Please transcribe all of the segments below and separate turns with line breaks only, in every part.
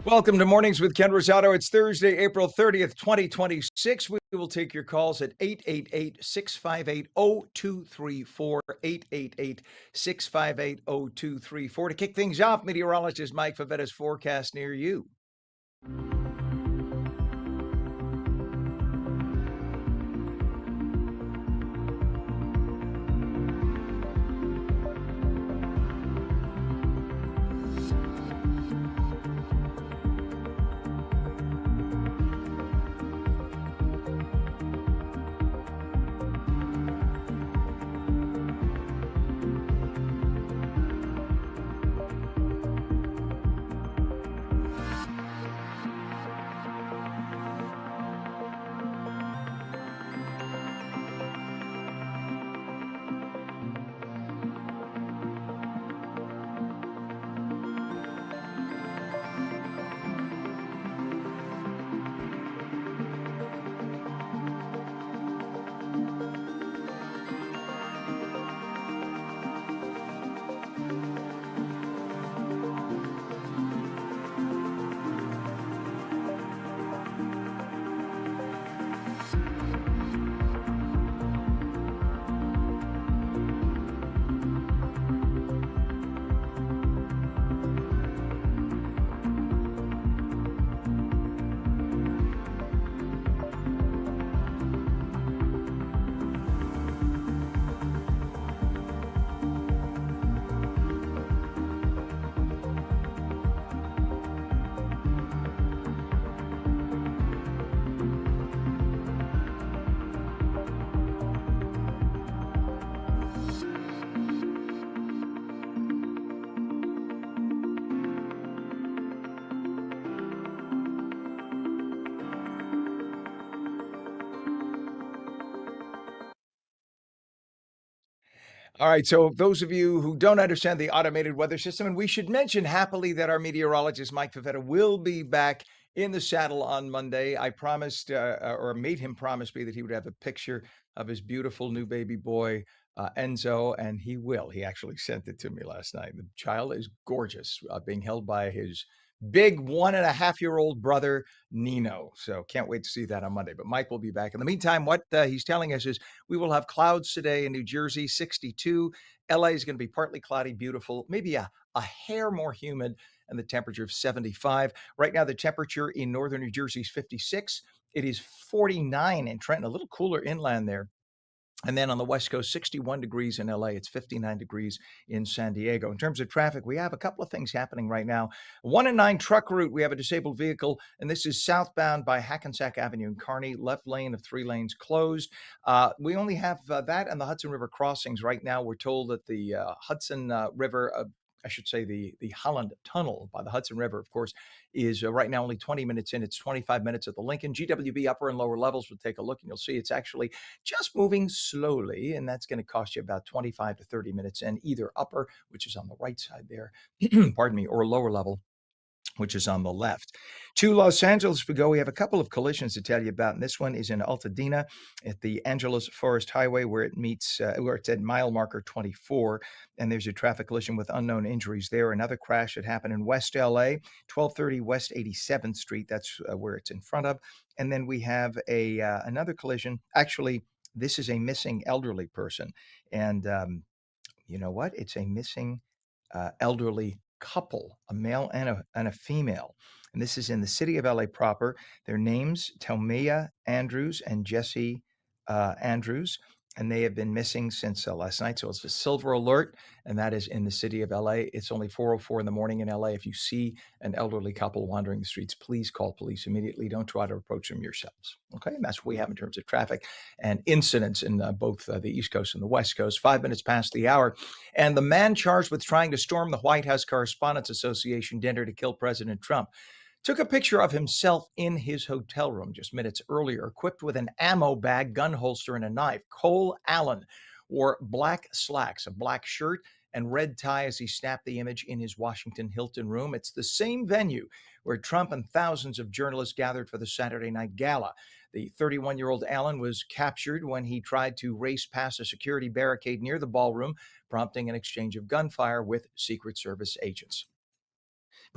Welcome to Mornings with Ken Rosato. It's Thursday, April 30th, 2026. We will take your calls at 888-658-0234, 888-658-0234. To kick things off, meteorologist Mike Favetta's forecast near you. All right, so those of you who don't understand the automated weather system, and we should mention happily that our meteorologist, Mike Favetta, will be back in the saddle on Monday. I promised, or made him promise me that he would have a picture of his beautiful new baby boy, Enzo, and he will. He actually sent it to me last night. The child is gorgeous, being held by his big 1.5-year-old brother, Nino. So can't wait to see that on Monday. But Mike will be back. In the meantime, what he's telling us is we will have clouds today in New Jersey, 62. LA is going to be partly cloudy, beautiful, maybe a hair more humid, and the temperature of 75. Right now, the temperature in northern New Jersey is 56. It is 49 in Trenton, a little cooler inland there. And then on the West Coast, 61 degrees in LA. It's 59 degrees in San Diego. In terms of traffic, we have a couple of things happening right now. 1 and 9 truck route, we have a disabled vehicle, and this is southbound by Hackensack Avenue in Kearney. Left lane of 3 lanes closed. We only have that and the Hudson River crossings right now. We're told that the Hudson River, I should say the Holland Tunnel by the Hudson River, of course, is right now only 20 minutes in. It's 25 minutes at the Lincoln. GWB upper and lower levels, we'll take a look and you'll see it's actually just moving slowly, and that's going to cost you about 25 to 30 minutes in either upper, which is on the right side there, pardon me, or lower level, which is on the left. To Los Angeles we go. We have a couple of collisions to tell you about, and this one is in Altadena at the Angeles Forest Highway where it meets, where it's at mile marker 24, and there's a traffic collision with unknown injuries there. Another crash that happened in West LA, 1230 West 87th Street. That's where it's in front of. And then we have another collision. Actually, this is a missing elderly person, and you know what? It's a missing elderly couple, a male and a female. And this is in the city of LA proper. Their names, Telmia Andrews and Jesse Andrews, and they have been missing since last night. So it's a silver alert, and that is in the city of LA. It's only 4:04 in the morning in LA. If you see an elderly couple wandering the streets, please call police immediately. Don't try to approach them yourselves. Okay, and that's what we have in terms of traffic and incidents in both the East Coast and the West Coast. 5 minutes past the hour. And the man charged with trying to storm the White House Correspondents Association dinner to kill President Trump took a picture of himself in his hotel room just minutes earlier, equipped with an ammo bag, gun holster, and a knife. Cole Allen wore black slacks, a black shirt, and red tie as he snapped the image in his Washington Hilton room. It's the same venue where Trump and thousands of journalists gathered for the Saturday night gala. The 31-year-old Allen was captured when he tried to race past a security barricade near the ballroom, prompting an exchange of gunfire with Secret Service agents.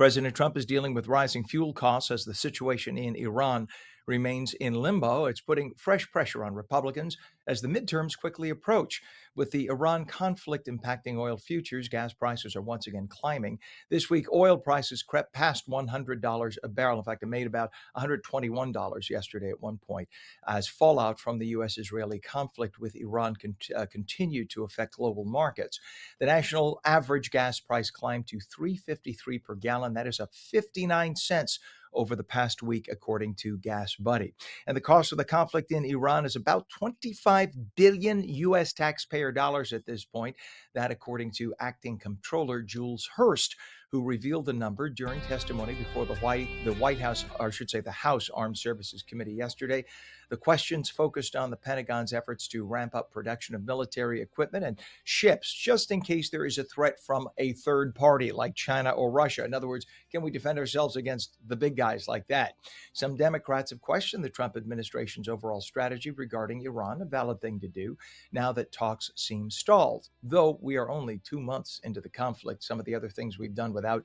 President Trump is dealing with rising fuel costs as the situation in Iran remains in limbo. It's putting fresh pressure on Republicans as the midterms quickly approach. With the Iran conflict impacting oil futures, gas prices are once again climbing. This week, oil prices crept past $100 a barrel. In fact, it made about $121 yesterday at one point, as fallout from the U.S. Israeli conflict with Iran continued to affect global markets. The national average gas price climbed to $3.53 per gallon. That is up 59 cents over the past week, according to Gas Buddy. And the cost of the conflict in Iran is about 25 billion U.S. taxpayer dollars at this point. That, according to acting comptroller Jules Hurst, who revealed the number during testimony before the White House, or I should say the House Armed Services Committee yesterday. The questions focused on the Pentagon's efforts to ramp up production of military equipment and ships, just in case there is a threat from a third party like China or Russia. In other words, can we defend ourselves against the big guys like that? Some Democrats have questioned the Trump administration's overall strategy regarding Iran, a valid thing to do, now that talks seem stalled. Though we are only 2 months into the conflict, some of the other things we've done without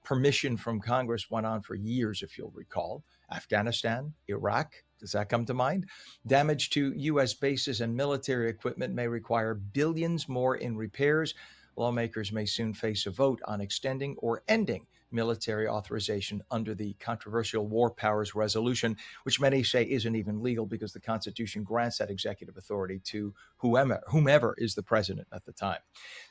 permission from Congress went on for years, if you'll recall. Afghanistan, Iraq, does that come to mind? Damage to U.S. bases and military equipment may require billions more in repairs. Lawmakers may soon face a vote on extending or ending military authorization under the controversial War Powers Resolution, which many say isn't even legal because the Constitution grants that executive authority to whomever is the president at the time.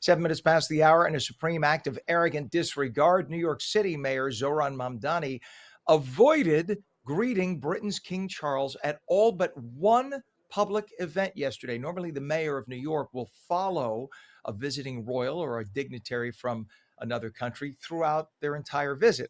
7 minutes past the hour, in a supreme act of arrogant disregard, New York City Mayor Zohran Mamdani avoided greeting Britain's King Charles at all but one public event yesterday. Normally, the mayor of New York will follow a visiting royal or a dignitary from another country throughout their entire visit.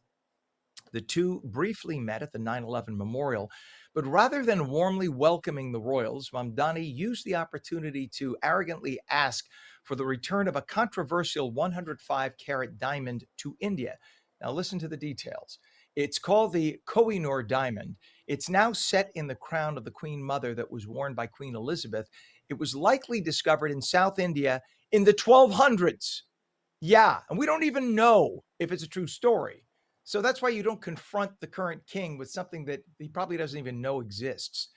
The two briefly met at the 9/11 memorial, but rather than warmly welcoming the royals, Mamdani used the opportunity to arrogantly ask for the return of a controversial 105-carat diamond to India. Now, listen to the details. It's called the Kohinoor diamond. It's now set in the crown of the Queen Mother that was worn by Queen Elizabeth. It was likely discovered in South India in the 1200s. Yeah, and we don't even know if it's a true story. So that's why you don't confront the current king with something that he probably doesn't even know exists.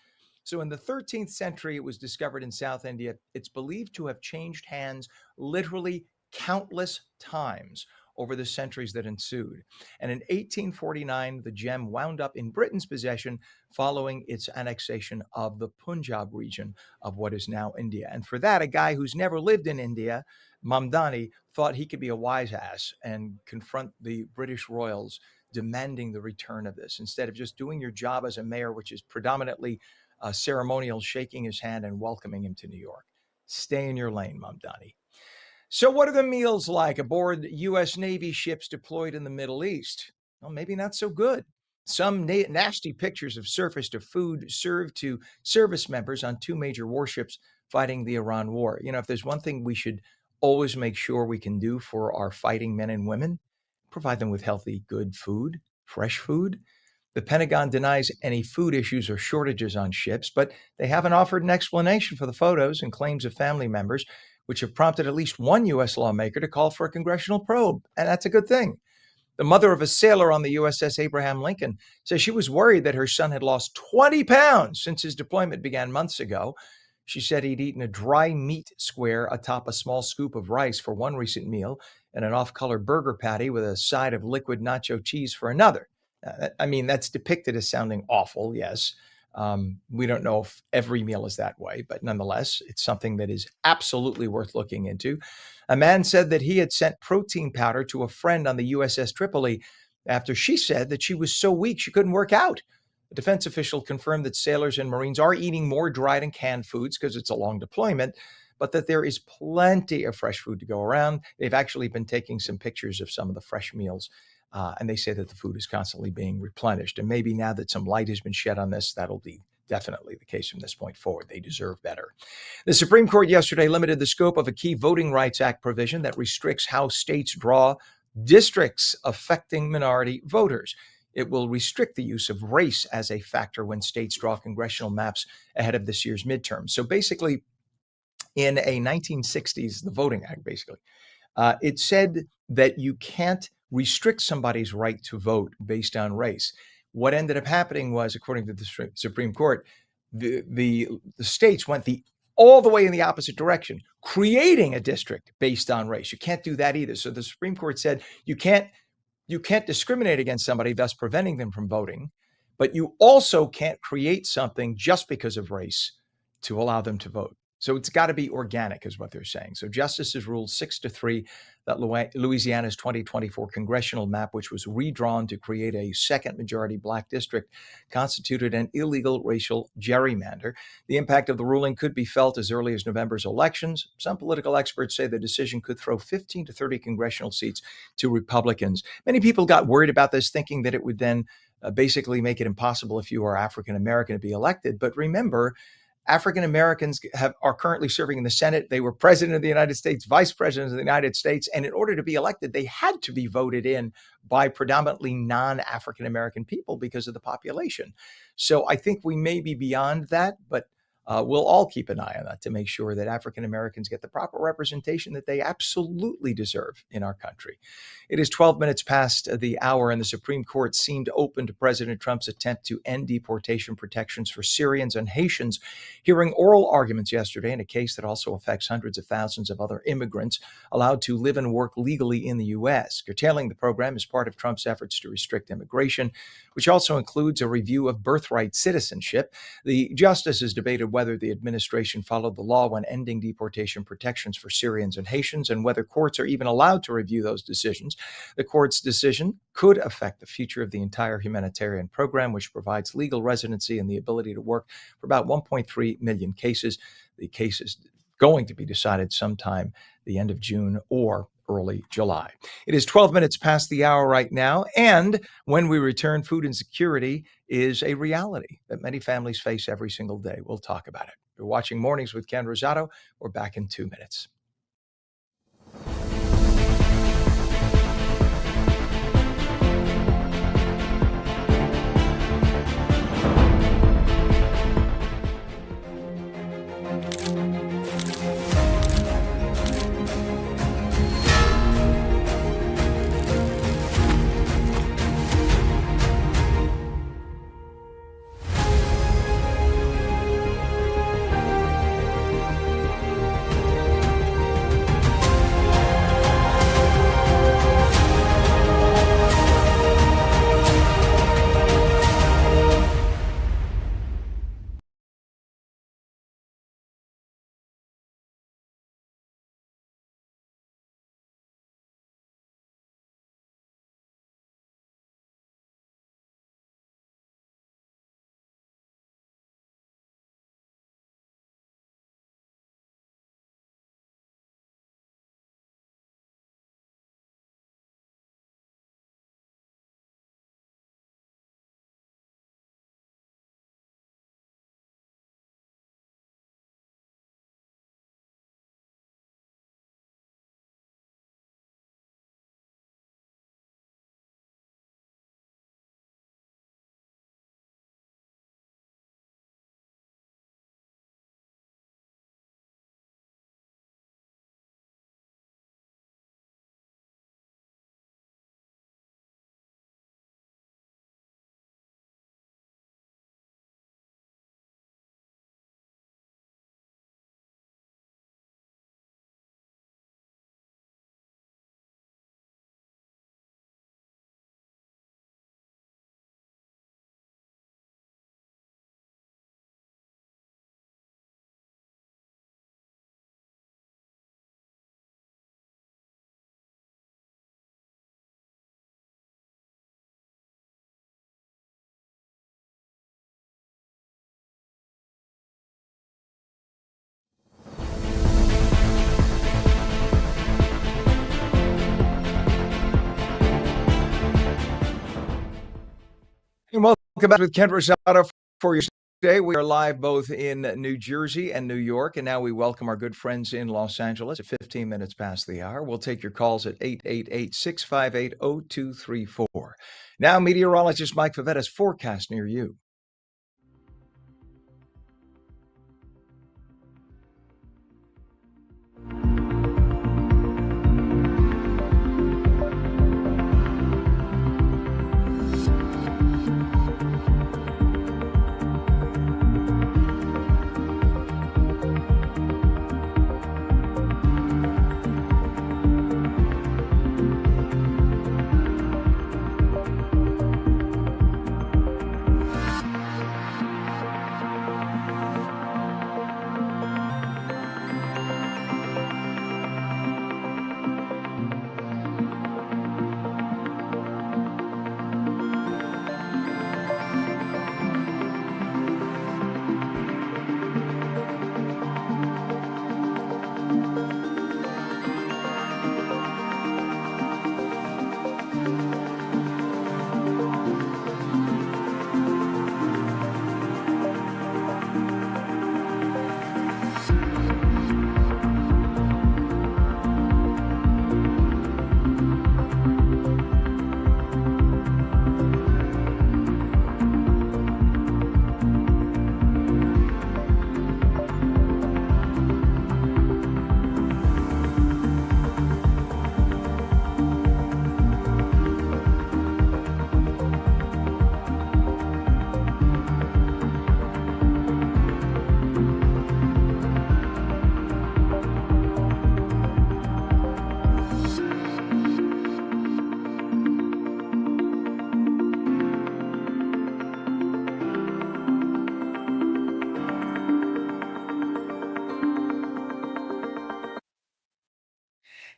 So in the 13th century, it was discovered in South India. It's believed to have changed hands literally countless times over the centuries that ensued. And in 1849, the gem wound up in Britain's possession following its annexation of the Punjab region of what is now India. And for that, a guy who's never lived in India, Mamdani, thought he could be a wise ass and confront the British royals demanding the return of this instead of just doing your job as a mayor, which is predominantly ceremonial, shaking his hand and welcoming him to New York. Stay in your lane, Mamdani. So, what are the meals like aboard U.S. Navy ships deployed in the Middle East? Well, maybe not so good. Some nasty pictures have surfaced of food served to service members on two major warships fighting the Iran war. You know, if there's one thing we should always make sure we can do for our fighting men and women, provide them with healthy, good food, fresh food. The Pentagon denies any food issues or shortages on ships, but they haven't offered an explanation for the photos and claims of family members, which have prompted at least one U.S. lawmaker to call for a congressional probe. And that's a good thing. The mother of a sailor on the USS Abraham Lincoln says she was worried that her son had lost 20 pounds since his deployment began months ago. She said he'd eaten a dry meat square atop a small scoop of rice for one recent meal and an off-color burger patty with a side of liquid nacho cheese for another. I mean, that's depicted as sounding awful, yes. We don't know if every meal is that way, but nonetheless, it's something that is absolutely worth looking into. A man said that he had sent protein powder to a friend on the USS Tripoli after she said that she was so weak she couldn't work out. A defense official confirmed that sailors and Marines are eating more dried and canned foods because it's a long deployment, but that there is plenty of fresh food to go around. They've actually been taking some pictures of some of the fresh meals, and they say that the food is constantly being replenished. And maybe now that some light has been shed on this, that'll be definitely the case from this point forward. They deserve better. The Supreme Court yesterday limited the scope of a key Voting Rights Act provision that restricts how states draw districts affecting minority voters. It will restrict the use of race as a factor when states draw congressional maps ahead of this year's midterms. So basically, in a 1960s, the Voting Act, basically, it said that you can't restrict somebody's right to vote based on race. What ended up happening was, according to the Supreme Court, the states went the all the way in the opposite direction, creating a district based on race. You can't do that either. So the Supreme Court said you can't discriminate against somebody, thus preventing them from voting, but you also can't create something just because of race to allow them to vote. So it's got to be organic, is what they're saying. So justices ruled 6-3 that Louisiana's 2024 congressional map, which was redrawn to create a second majority black district, constituted an illegal racial gerrymander. The impact of the ruling could be felt as early as November's elections. Some political experts say the decision could throw 15 to 30 congressional seats to Republicans. Many people got worried about this, thinking that it would then basically make it impossible if you are African American to be elected. But remember, African Americans are currently serving in the Senate. They were president of the United States, vice president of the United States, and in order to be elected, they had to be voted in by predominantly non-African American people because of the population. So I think we may be beyond that, but we'll all keep an eye on that to make sure that African Americans get the proper representation that they absolutely deserve in our country. It is 12 minutes past the hour, and the Supreme Court seemed open to President Trump's attempt to end deportation protections for Syrians and Haitians, hearing oral arguments yesterday in a case that also affects hundreds of thousands of other immigrants allowed to live and work legally in the U.S. Curtailing the program is part of Trump's efforts to restrict immigration, which also includes a review of birthright citizenship. The justices debated whether the administration followed the law when ending deportation protections for Syrians and Haitians, and whether courts are even allowed to review those decisions. The court's decision could affect the future of the entire humanitarian program, which provides legal residency and the ability to work for about 1.3 million cases. The case is going to be decided sometime the end of June or early July. It is 12 minutes past the hour right now, and when we return, food insecurity is a reality that many families face every single day. We'll talk about it. You're watching Mornings with Ken Rosato. We're back in 2 minutes. And welcome back with Ken Rosato for your day. We are live both in New Jersey and New York, and now we welcome our good friends in Los Angeles at 15 minutes past the hour. We'll take your calls at 888-658-0234. Now, meteorologist Mike Favetta's forecast near you.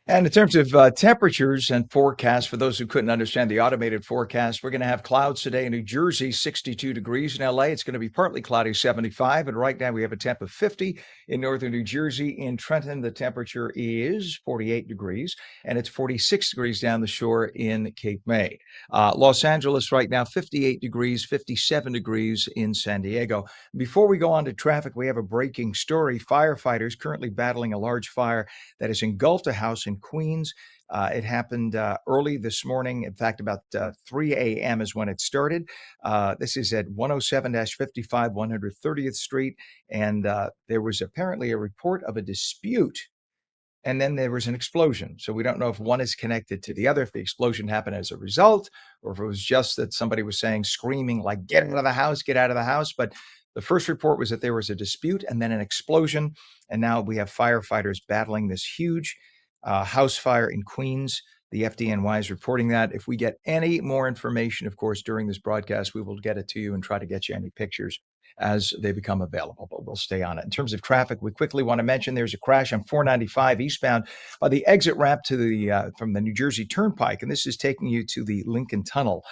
And in terms of temperatures and forecasts, for those who couldn't understand the automated forecast, we're going to have clouds today in New Jersey, 62 degrees. In LA, it's going to be partly cloudy, 75. And right now, we have a temp of 50 in northern New Jersey. In Trenton, the temperature is 48 degrees, and it's 46 degrees down the shore in Cape May. Los Angeles, right now, 58 degrees, 57 degrees in San Diego. Before we go on to traffic, we have a breaking story. Firefighters currently battling a large fire that has engulfed a house in Queens. It happened early this morning. In fact, about 3 a.m. is when it started. This is at 107 55, 130th Street. And there was apparently a report of a dispute, and then there was an explosion. So we don't know if one is connected to the other, if the explosion happened as a result, or if it was just that somebody was saying, screaming, like, get out of the house, get out of the house. But the first report was that there was a dispute and then an explosion. And now we have firefighters battling this huge house fire in Queens. The FDNY is reporting that. If we get any more information, of course, during this broadcast, we will get it to you and try to get you any pictures as they become available, but we'll stay on it. In terms of traffic, we quickly want to mention there's a crash on 495 eastbound by the exit ramp to the from the New Jersey Turnpike, and this is taking you to the Lincoln Tunnel.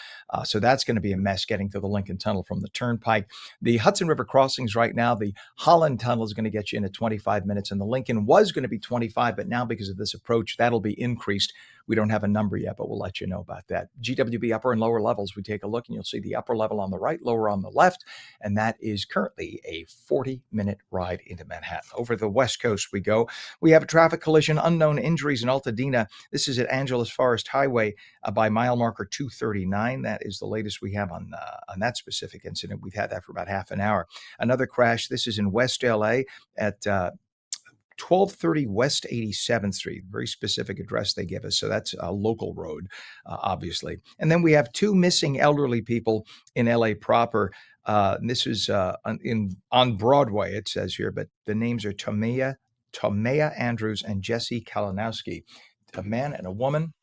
So that's going to be a mess getting to the Lincoln Tunnel from the Turnpike. The Hudson River crossings right now, the Holland Tunnel is going to get you in at 25 minutes, and the Lincoln was going to be 25, but now because of this approach, that'll be increased. We don't have a number yet, but we'll let you know about that. GWB upper and lower levels, we take a look and you'll see the upper level on the right, lower on the left, and that is currently a 40-minute ride into Manhattan. Over the West Coast we go. We have a traffic collision, unknown injuries in Altadena. This is at Angeles Forest Highway by mile marker 239. That is the latest we have on that specific incident. We've had that for about half an hour. Another crash. This is in West LA at 1230 West 87th Street, very specific address they give us. So that's a local road, obviously. And then we have two missing elderly people in LA proper. This is on Broadway, it says here, but the names are Tomea Andrews and Jesse Kalinowski, a man and a woman.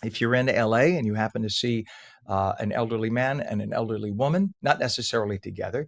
If you're in LA and you happen to see an elderly man and an elderly woman, not necessarily together,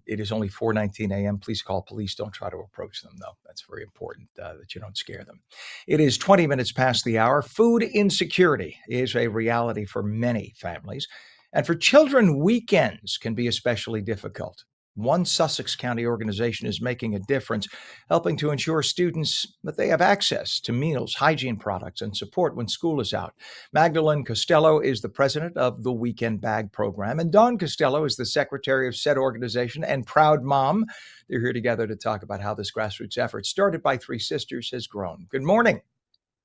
it is only 4:19 a.m. Please call police. Don't try to approach them, though. That's very important that you don't scare them. It is 20 minutes past the hour. Food insecurity is a reality for many families. And for children, weekends can be especially difficult. One Sussex County organization is making a difference, helping to ensure students that they have access to meals, hygiene products, and support when school is out. Magdalene Costello is the president of the Weekend Bag Program, and Dawn Costello is the secretary of said organization and proud mom. They're here together to talk about how this grassroots effort, started by three sisters, has grown. Good morning.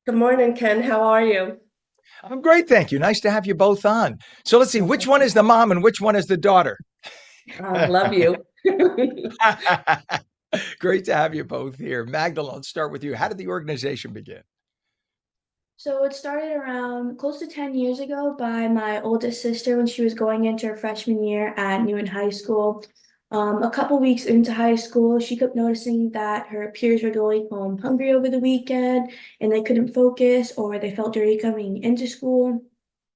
Good morning, Ken. How are you?
I'm great, thank you. Nice to have you both on. So let's see, which one is the mom and which one is the daughter?
I love you.
Great to have you both here. Magdalene, let's start with you. How did the organization begin?
So it started around close to 10 years ago by my oldest sister when she was going into her freshman year at Newton High School. A couple weeks into high school, she kept noticing that her peers were going home hungry over the weekend and they couldn't focus or they felt dirty coming into school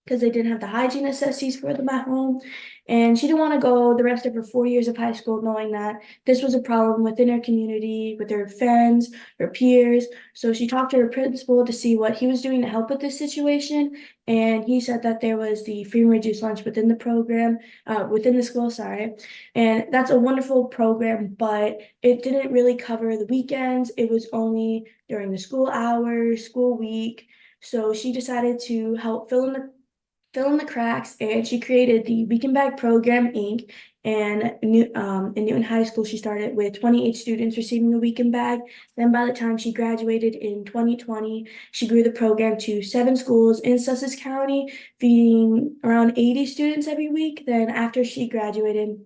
because they didn't have the hygiene necessities for them at home. And she didn't want to go the rest of her 4 years of high school knowing that this was a problem within her community, with her friends, her peers. So she talked to her principal to see what he was doing to help with this situation. And he said that there was the free and reduced lunch within the program, within the school, sorry. And that's a wonderful program, but it didn't really cover the weekends. It was only during the school hours, school week. So she decided to help fill in the cracks, and she created the Weekend Bag Program, Inc. And in Newton High School, she started with 28 students receiving a weekend bag. Then by the time she graduated in 2020, she grew the program to 7 schools in Sussex County, feeding around 80 students every week. Then after she graduated,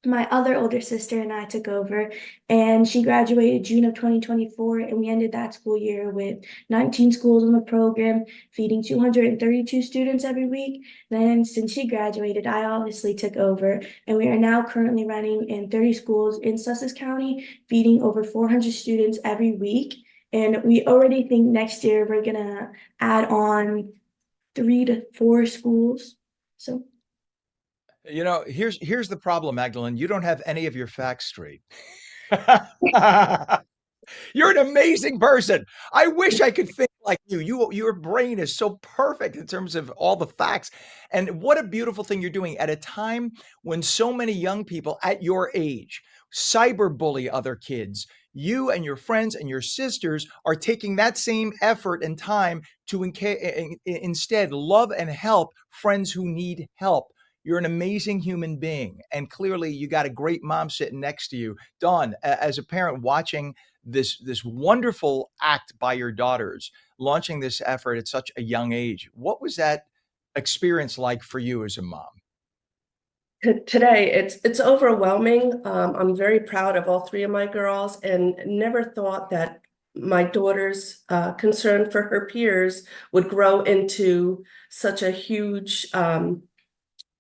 my other older sister and I took over, and she graduated June of 2024, and we ended that school year with 19 schools in the program, feeding 232 students every week. Then since she graduated, I obviously took over, and we are now currently running in 30 schools in Sussex County, feeding over 400 students every week. And we already think next year we're gonna add on 3 to 4 schools. So
You know, here's the problem, Magdalene. You don't have any of your facts straight. You're an amazing person. I wish I could think like your brain is so perfect in terms of all the facts. And what a beautiful thing you're doing at a time when so many young people at your age cyberbully other kids. You and your friends and your sisters are taking that same effort and time to instead love and help friends who need help. You're an amazing human being. And clearly, you got a great mom sitting next to you. Dawn, as a parent watching this wonderful act by your daughters, launching this effort at such a young age. What was that experience like for you as a mom?
Today, it's overwhelming. I'm very proud of all three of my girls, and never thought that my daughter's concern for her peers would grow into such a huge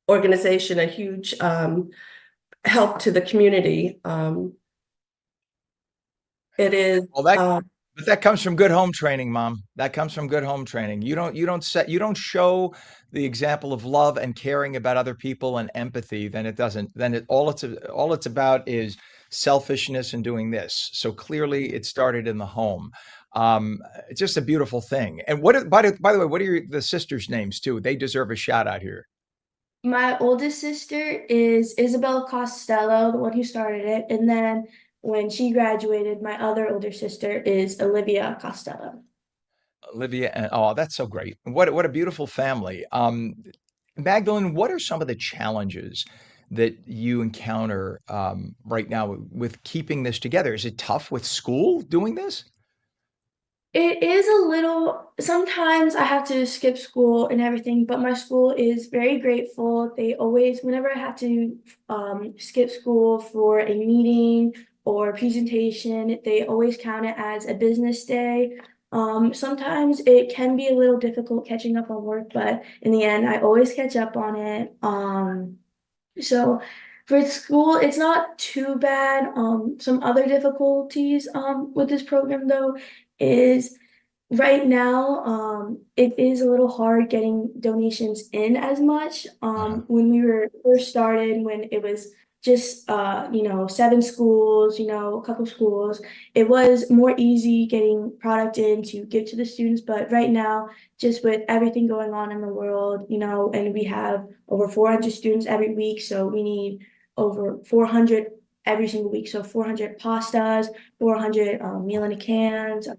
organization, a huge help to the community. It is.
Well, but that comes from good home training, mom. That comes from good home training. You don't show the example of love and caring about other people and empathy, then it doesn't then it all it's about is selfishness and doing this. So clearly it started in the home. It's just a beautiful thing. And by the way, what are the sisters' names too? They deserve a shout out here.
My oldest sister is Isabel Costello, the one who started it. And then when she graduated, my other older sister is Olivia Costello.
Olivia and oh, that's so great. What a beautiful family. Magdalene, what are some of the challenges that you encounter right now with keeping this together? Is it tough with school doing this?
It is a little, sometimes I have to skip school and everything, but my school is very grateful. They always, whenever I have to skip school for a meeting or presentation, they always count it as a business day. Sometimes it can be a little difficult catching up on work, but in the end, I always catch up on it. So for school, it's not too bad. Some other difficulties with this program though is right now it is a little hard getting donations in as much.
Uh-huh.
When we were first started, when it was just seven schools, a couple schools, it was more easy getting product in to give to the students. But right now, just with everything going on in the world, and we have over 400 students every week, so we need over 400 every single week. So 400 pastas, 400 meal in a cans, a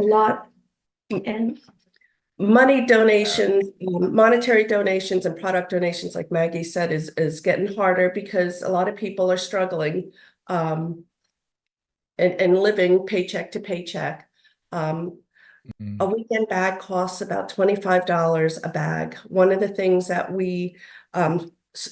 lot. And
money donations, monetary donations and product donations, like Maggie said, is getting harder because a lot of people are struggling and living paycheck to paycheck. A
Mhm.
weekend bag costs about $25 a bag. One of the things that we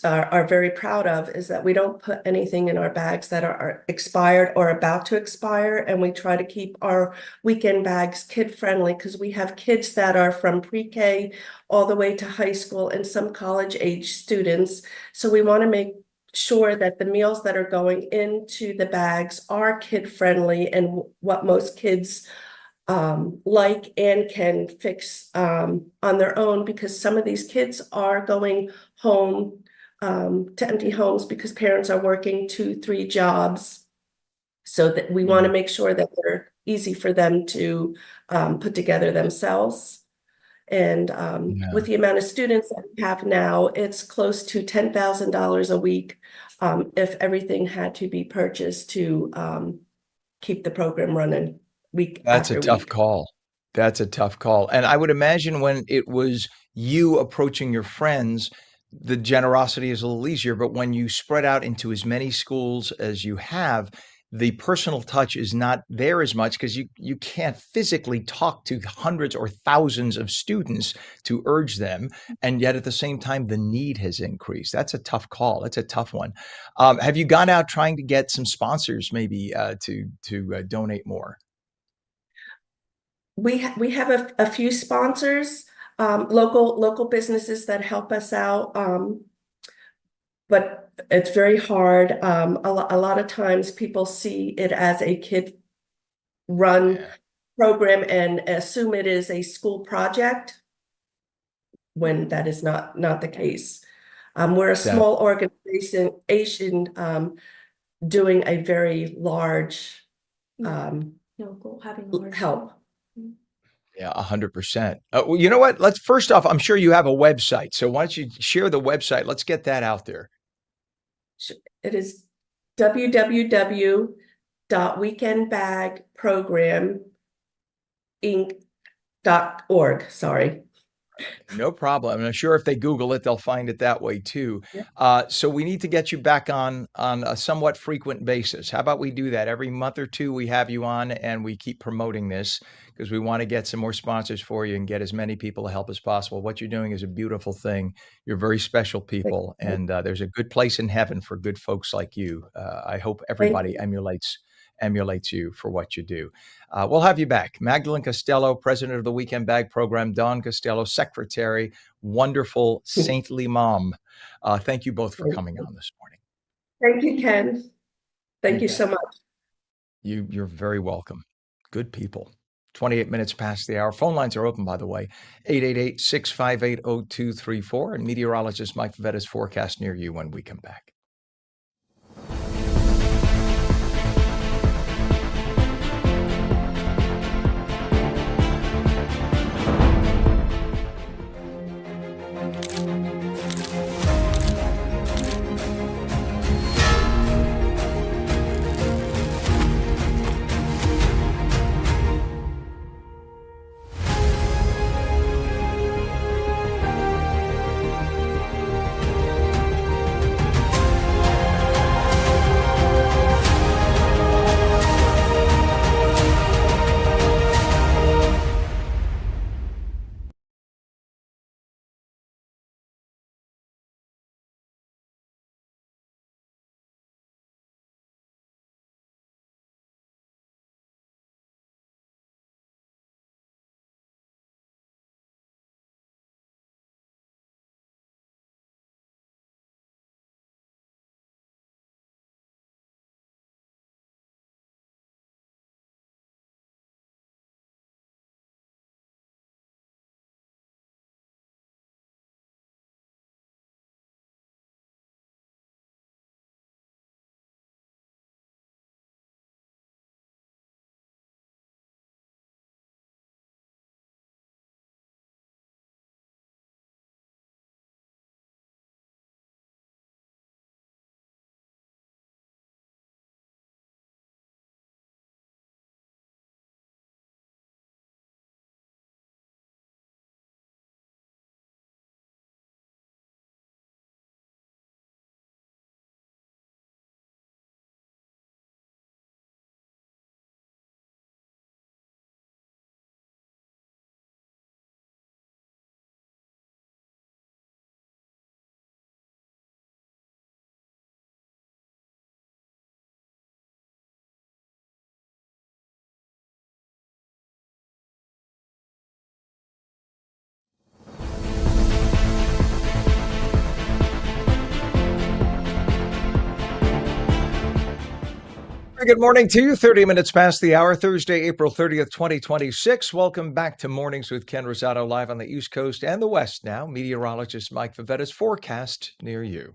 are very proud of is that we don't put anything in our bags that are expired or about to expire, and we try to keep our weekend bags kid friendly because we have kids that are from pre-K all the way to high school and some college age students. So we want to make sure that the meals that are going into the bags are kid friendly and what most kids like and can fix on their own, because some of these kids are going home to empty homes because parents are working 2, 3 jobs. So that we want to
Yeah.
make sure that they're easy for them to put together themselves. And
Yeah.
with the amount of students that we have now, it's close to $10,000 a week if everything had to be purchased to keep the program running week
That's a
after
tough
week.
call. That's a tough call. And I would imagine when it was you approaching your friends, the generosity is a little easier. But when you spread out into as many schools as you have, the personal touch is not there as much because you can't physically talk to hundreds or thousands of students to urge them. And yet at the same time, the need has increased. That's a tough call. That's a tough one. Have you gone out trying to get some sponsors maybe to donate more?
We have a few sponsors, local businesses that help us out, but it's very hard. A lot of times people see it as a kid-run
Yeah.
program and assume it is a school project when that is not the case. We're a
Def
small organization, doing a very large
Yeah, no goal, having a large
help.
goal.
Yeah, 100%. Well, you know what? Let's first off, I'm sure you have a website. So why don't you share the website? Let's get that out there.
It is www.weekendbagprograminc.org. Sorry.
No problem. And I'm sure if they Google it, they'll find it that way too.
Yeah.
So we need to get you back on a somewhat frequent basis. How about we do that every month or two? We have you on, and we keep promoting this because we want to get some more sponsors for you and get as many people to help as possible. What you're doing is a beautiful thing. You're very special
Thank
people,
you.
and there's a good place in heaven for good folks like you. I hope
Thank
everybody
you.
emulates you for what you do. We'll have you back. Magdalene Costello, president of the Weekend Bag Program, Don Costello, secretary, wonderful, saintly mom. Thank you both for coming on this morning.
Thank you, Ken. Thank you
bet.
so much.
You're very welcome. Good people. 28 minutes past the hour. Phone lines are open, by the way. 888-658-0234. And meteorologist Mike Favetta's forecast near you when we come back. Good morning to you. 30 minutes past the hour, Thursday, April 30th, 2026. Welcome back to Mornings with Ken Rosato, live on the East Coast and the West now. Meteorologist Mike Favetta's forecast near you.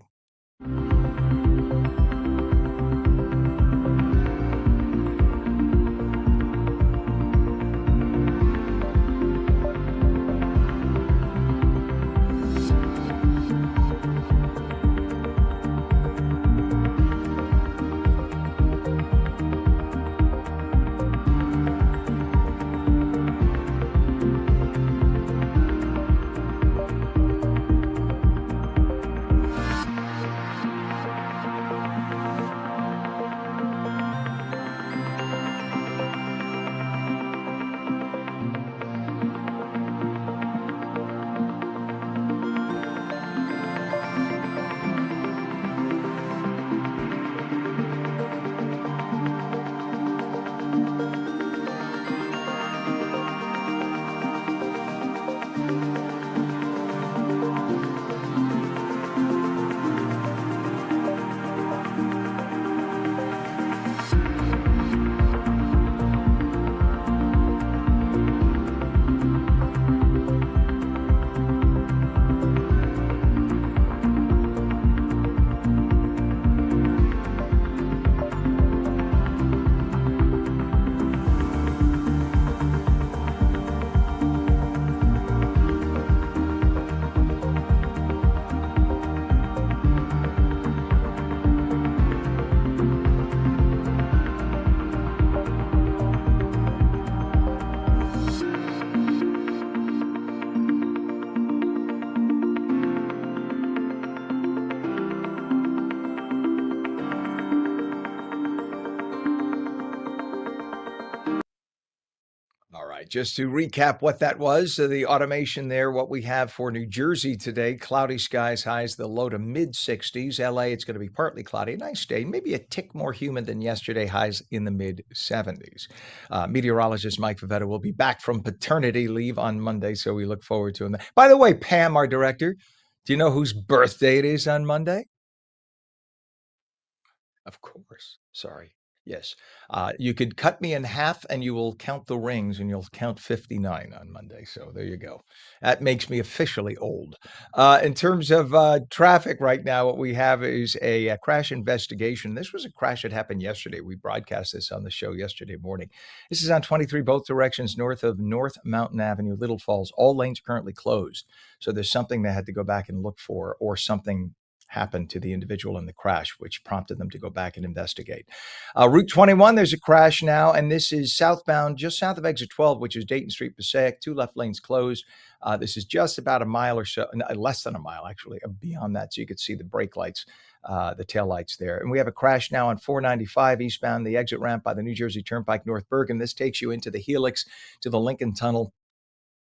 right, just to recap what that was, the automation there, what we have for New Jersey today, cloudy skies, highs the low to mid 60s. LA, it's going to be partly cloudy, nice day, maybe a tick more humid than yesterday, highs in the mid 70s. Meteorologist Mike Favetta will be back from paternity leave on Monday, so we look forward to him. By the way, Pam, our director, do you know whose birthday it is on Monday? Of course. Sorry. Yes. You could cut me in half and you will count the rings and you'll count 59 on Monday. So there you go. That makes me officially old. In terms of traffic right now, what we have is a crash investigation. This was a crash that happened yesterday. We broadcast this on the show yesterday morning. This is on 23 both directions north of North Mountain Avenue, Little Falls. All lanes currently closed. So there's something they had to go back and look for, or something happened to the individual in the crash, which prompted them to go back and investigate. Route 21, there's a crash now, and this is southbound, just south of exit 12, which is Dayton Street, Passaic. Two left lanes closed. This is just about a mile or so, less than a mile, actually, beyond that. So you could see the brake lights, the tail lights there. And we have a crash now on 495 eastbound, the exit ramp by the New Jersey Turnpike, North Bergen. This takes you into the Helix to the Lincoln Tunnel.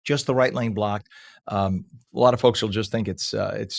Just the right lane blocked. A lot of folks will just think it's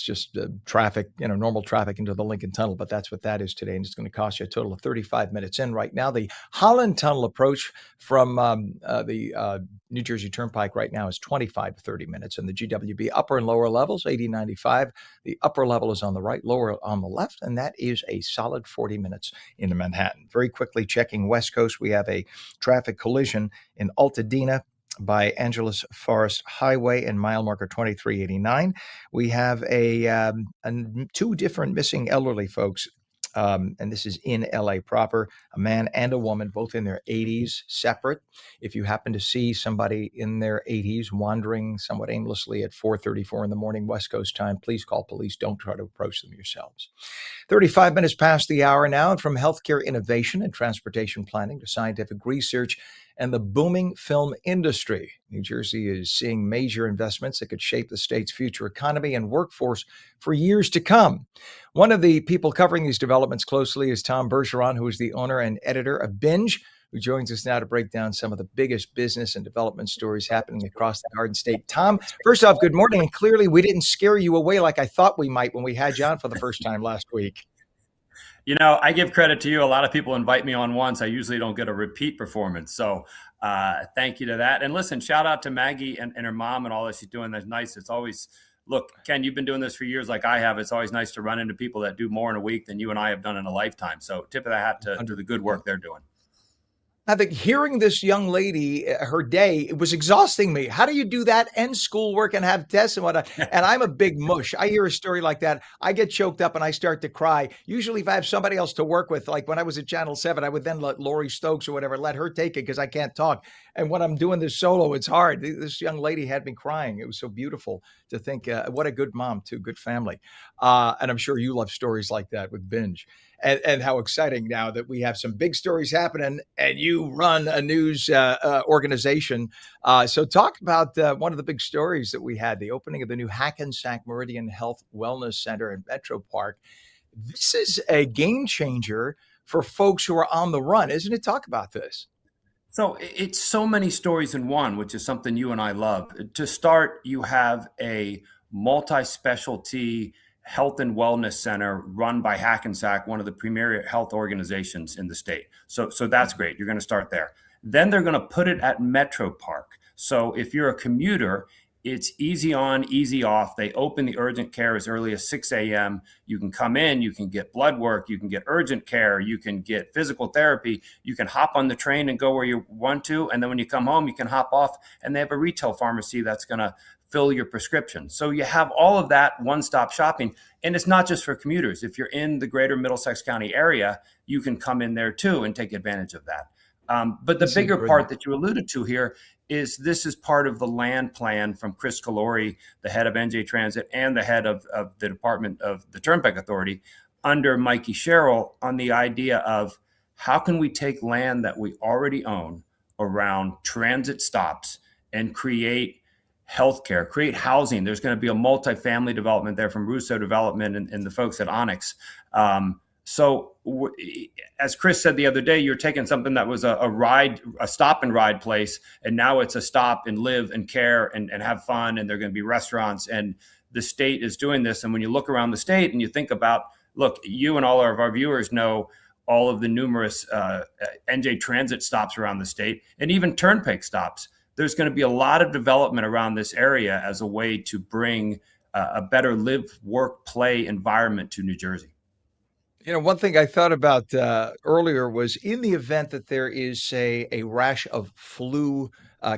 just traffic, normal traffic into the Lincoln Tunnel, but that's what that is today, and it's going to cost you a total of 35 minutes in right now. The Holland Tunnel approach from the New Jersey Turnpike right now is 25 to 30 minutes, and the GWB upper and lower levels, 80, 95. The upper level is on the right, lower on the left, and that is a solid 40 minutes into Manhattan. Very quickly checking West Coast, we have a traffic collision in Altadena by Angeles Forest Highway and mile marker 2389. We have two different missing elderly folks, and this is in LA proper, a man and a woman, both in their 80s, separate. If you happen to see somebody in their 80s wandering somewhat aimlessly at 4:34 in the morning West Coast time, please call police. Don't try to approach them yourselves. 35 minutes past the hour now, and from healthcare innovation and transportation planning to scientific research and the booming film industry, New Jersey is seeing major investments that could shape the state's future economy and workforce for years to come. One of the people covering these developments closely is Tom Bergeron, who is the owner and editor of Binge, who joins us now to break down some of the biggest business and development stories happening across the Garden State. Tom, first off, good morning. And clearly, we didn't scare you away like I thought we might when we had you on for the first time last week.
I give credit to you. A lot of people invite me on once. I usually don't get a repeat performance. So thank you to that. And listen, shout out to Maggie and her mom and all that she's doing. That's nice. It's always, look, Ken, you've been doing this for years like I have. It's always nice to run into people that do more in a week than you and I have done in a lifetime. So tip of the hat to the good work they're doing.
I think hearing this young lady, her day, it was exhausting me. How do you do that and schoolwork and have tests and whatnot? And I'm a big mush. I hear a story like that, I get choked up and I start to cry. Usually if I have somebody else to work with, like when I was at Channel 7, I would then let Lori Stokes or whatever, let her take it because I can't talk. And when I'm doing this solo, it's hard. This young lady had me crying. It was so beautiful to think, what a good mom too, good family. And I'm sure you love stories like that with Binge. And how exciting now that we have some big stories happening and you run a news organization. So talk about one of the big stories that we had, the opening of the new Hackensack Meridian Health Wellness Center in Metro Park. This is a game changer for folks who are on the run, isn't it? Talk about this.
So it's so many stories in one, which is something you and I love. To start, you have a multi-specialty health and wellness center run by Hackensack, one of the premier health organizations in the state. So that's great. You're going to start there. Then they're going to put it at Metro Park. So if you're a commuter, it's easy on, easy off. They open the urgent care as early as 6 a.m. You can come in, you can get blood work, you can get urgent care, you can get physical therapy, you can hop on the train and go where you want to. And then when you come home, you can hop off, and they have a retail pharmacy that's going to fill your prescription. So you have all of that one-stop shopping. And it's not just for commuters. If you're in the greater Middlesex County area, you can come in there too and take advantage of that. But the bigger part that you alluded to here is this is part of the land plan from Chris Calori, the head of NJ Transit and the head of the Department of the Turnpike Authority, under Mikey Sherrill, on the idea of how can we take land that we already own around transit stops and create healthcare, create housing. There's going to be a multifamily development there from Russo Development and the folks at Onyx. So as Chris said the other day, you're taking something that was a stop and ride place, and now it's a stop and live and care and have fun. And there are going to be restaurants, and the state is doing this. And when you look around the state and you think about, look, you and all of our viewers know all of the numerous NJ Transit stops around the state, and even turnpike stops. There's going to be a lot of development around this area as a way to bring a better live, work, play environment to New Jersey.
You know, one thing I thought about earlier was in the event that there is a rash of flu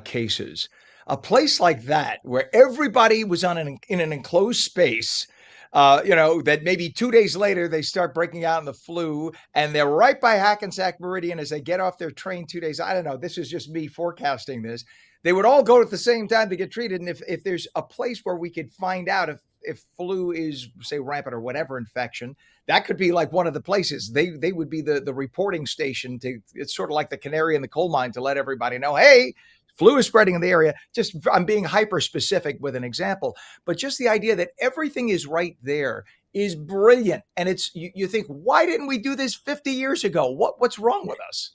cases, a place like that where everybody was in an enclosed space, that maybe 2 days later they start breaking out in the flu, and they're right by Hackensack Meridian as they get off their train 2 days. I don't know. This is just me forecasting this. They would all go at the same time to get treated, and if there's a place where we could find out if flu is, say, rampant or whatever infection, that could be like one of the places. They would be the reporting station to. It's sort of like the canary in the coal mine to let everybody know, hey, flu is spreading in the area. Just I'm being hyper specific with an example, but just the idea that everything is right there is brilliant. And it's you think, why didn't we do this 50 years ago? What's wrong with us?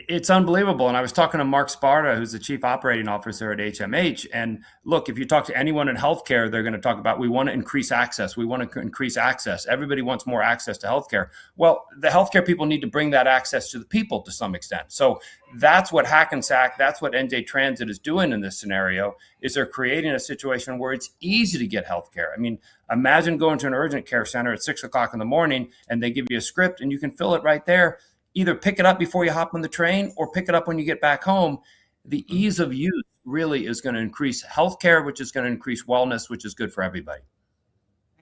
It's unbelievable. And I was talking to Mark Sparta, who's the chief operating officer at HMH. And look, if you talk to anyone in healthcare, they're going to talk about, we want to increase access. We want to increase access. Everybody wants more access to healthcare. Well, the healthcare people need to bring that access to the people to some extent. So that's what Hackensack, that's what NJ Transit is doing in this scenario, is they're creating a situation where it's easy to get healthcare. I mean, imagine going to an urgent care center at 6 o'clock in the morning and they give you a script and you can fill it right there. Either pick it up before you hop on the train or pick it up when you get back home. The ease of use really is going to increase healthcare, which is going to increase wellness, which is good for everybody.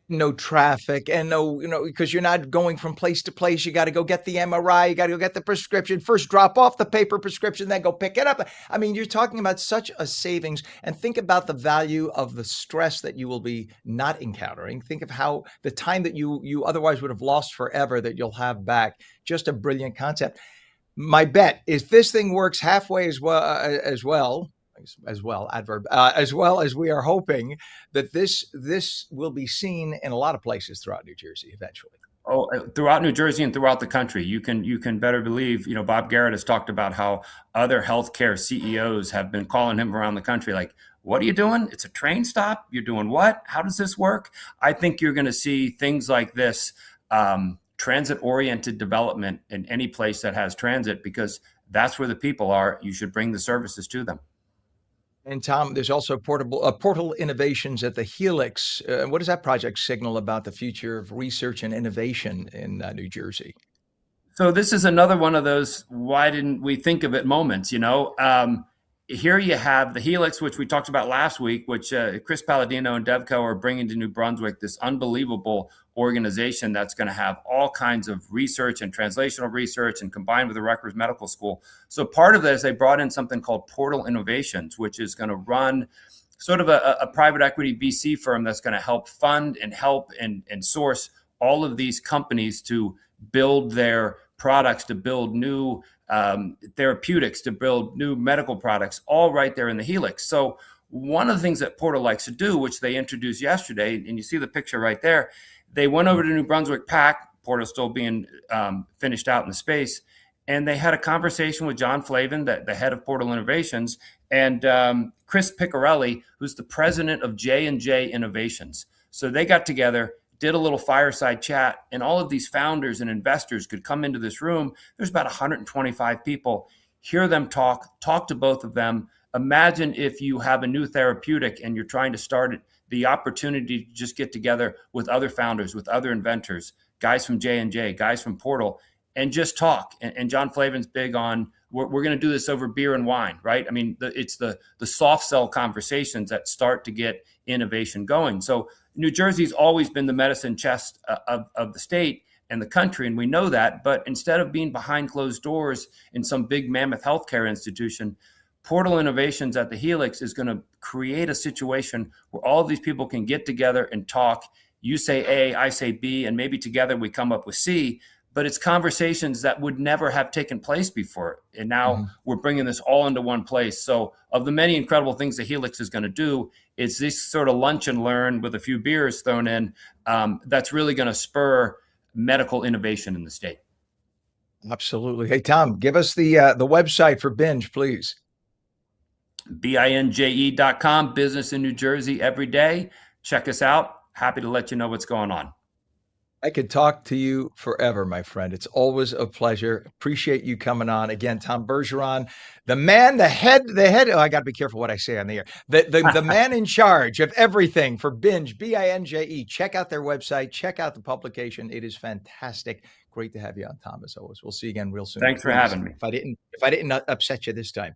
No traffic and no, because you're not going from place to place. You got to go get the MRI. You got to go get the prescription. First drop off the paper prescription, then go pick it up. I mean, you're talking about such a savings, and think about the value of the stress that you will be not encountering. Think of how the time that you otherwise would have lost forever that you'll have back. Just a brilliant concept. My bet is this thing works halfway as well as we are hoping that this will be seen in a lot of places throughout New Jersey eventually.
Oh, throughout New Jersey and throughout the country, you can better believe. Bob Garrett has talked about how other healthcare CEOs have been calling him around the country, like, "What are you doing? It's a train stop. You're doing what? How does this work?" I think you're going to see things like this, transit-oriented development in any place that has transit, because that's where the people are. You should bring the services to them.
And Tom, there's also portal innovations at the Helix. What does that project signal about the future of research and innovation in New Jersey?
So this is another one of those why didn't we think of it moments, Here you have the Helix, which we talked about last week, which Chris Palladino and Devco are bringing to New Brunswick, this unbelievable organization that's going to have all kinds of research and translational research and combined with the Rutgers Medical School. So part of this, they brought in something called Portal Innovations, which is going to run sort of a private equity VC firm that's going to help fund and help and source all of these companies to build their products, to build new therapeutics, to build new medical products, all right there in the Helix. So one of the things that Portal likes to do, which they introduced yesterday, and you see the picture right there, they went over to New Brunswick PAC, Portal still being finished out in the space, and they had a conversation with John Flavin, the head of Portal Innovations, and Chris Piccarelli, who's the president of J&J Innovations. So they got together, did a little fireside chat, and all of these founders and investors could come into this room. There's about 125 people, hear them talk to both of them. Imagine if you have a new therapeutic and you're trying to start it, the opportunity to just get together with other founders, with other inventors, guys from J&J, guys from Portal, and just talk. And John Flavin's big on, we're going to do this over beer and wine, right? I mean, it's the soft sell conversations that start to get innovation going. So New Jersey's always been the medicine chest of the state and the country, and we know that. But instead of being behind closed doors in some big mammoth healthcare institution, Portal Innovations at the Helix is going to create a situation where all of these people can get together and talk. You say A, I say B, and maybe together we come up with C. But it's conversations that would never have taken place before. And now we're bringing this all into one place. So of the many incredible things the Helix is going to do, it's this sort of lunch and learn with a few beers thrown in that's really going to spur medical innovation in the state.
Absolutely. Hey, Tom, give us the website for Binge, please.
binje.com, business in New Jersey every day. Check us out. Happy to let you know what's going on.
I could talk to you forever, my friend. It's always a pleasure. Appreciate you coming on. Again, Tom Bergeron, the man, the head. Oh, I got to be careful what I say on the air. The man in charge of everything for Binge, Binje. Check out their website. Check out the publication. It is fantastic. Great to have you on, Tom, as always. We'll see you again real soon.
Thanks for having me.
If I didn't upset you this time.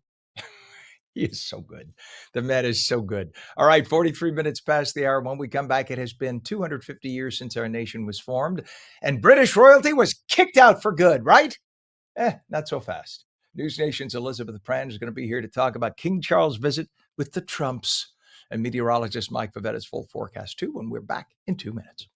He is so good. The man is so good. All right, 43 minutes past the hour. When we come back, it has been 250 years since our nation was formed, and British royalty was kicked out for good, right? Not so fast. News Nation's Elizabeth Pran is going to be here to talk about King Charles' visit with the Trumps, and meteorologist Mike Favetta's full forecast, too, when we're back in 2 minutes.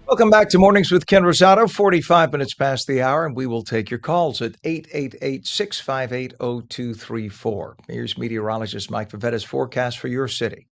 Welcome back to Mornings with Ken Rosato, 45 minutes past the hour, and we will take your calls at 888-658-0234. Here's meteorologist Mike Favetta's forecast for your city.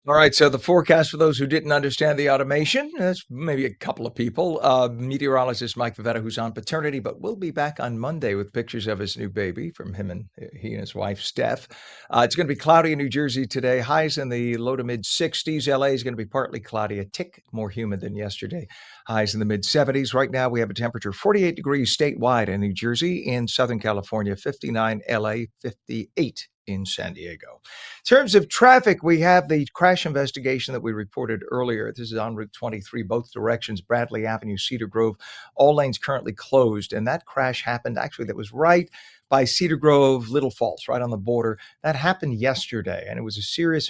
All right, so the forecast for those who didn't understand the automation, that's maybe a couple of people. Meteorologist Mike Favetta, who's on paternity, but will be back on Monday with pictures of his new baby from he and his wife, Steph. It's going to be cloudy in New Jersey today, highs in the low to mid 60s. LA is going to be partly cloudy, a tick more humid than yesterday, highs in the mid 70s. Right now, we have a temperature 48 degrees statewide in New Jersey, in Southern California, 59, LA, 58 in San Diego. In terms of traffic, we have the crash investigation that we reported earlier. This is on Route 23, both directions, Bradley Avenue, Cedar Grove, all lanes currently closed. And that crash happened, actually, that was right by Cedar Grove, Little Falls, right on the border. That happened yesterday, and it was a serious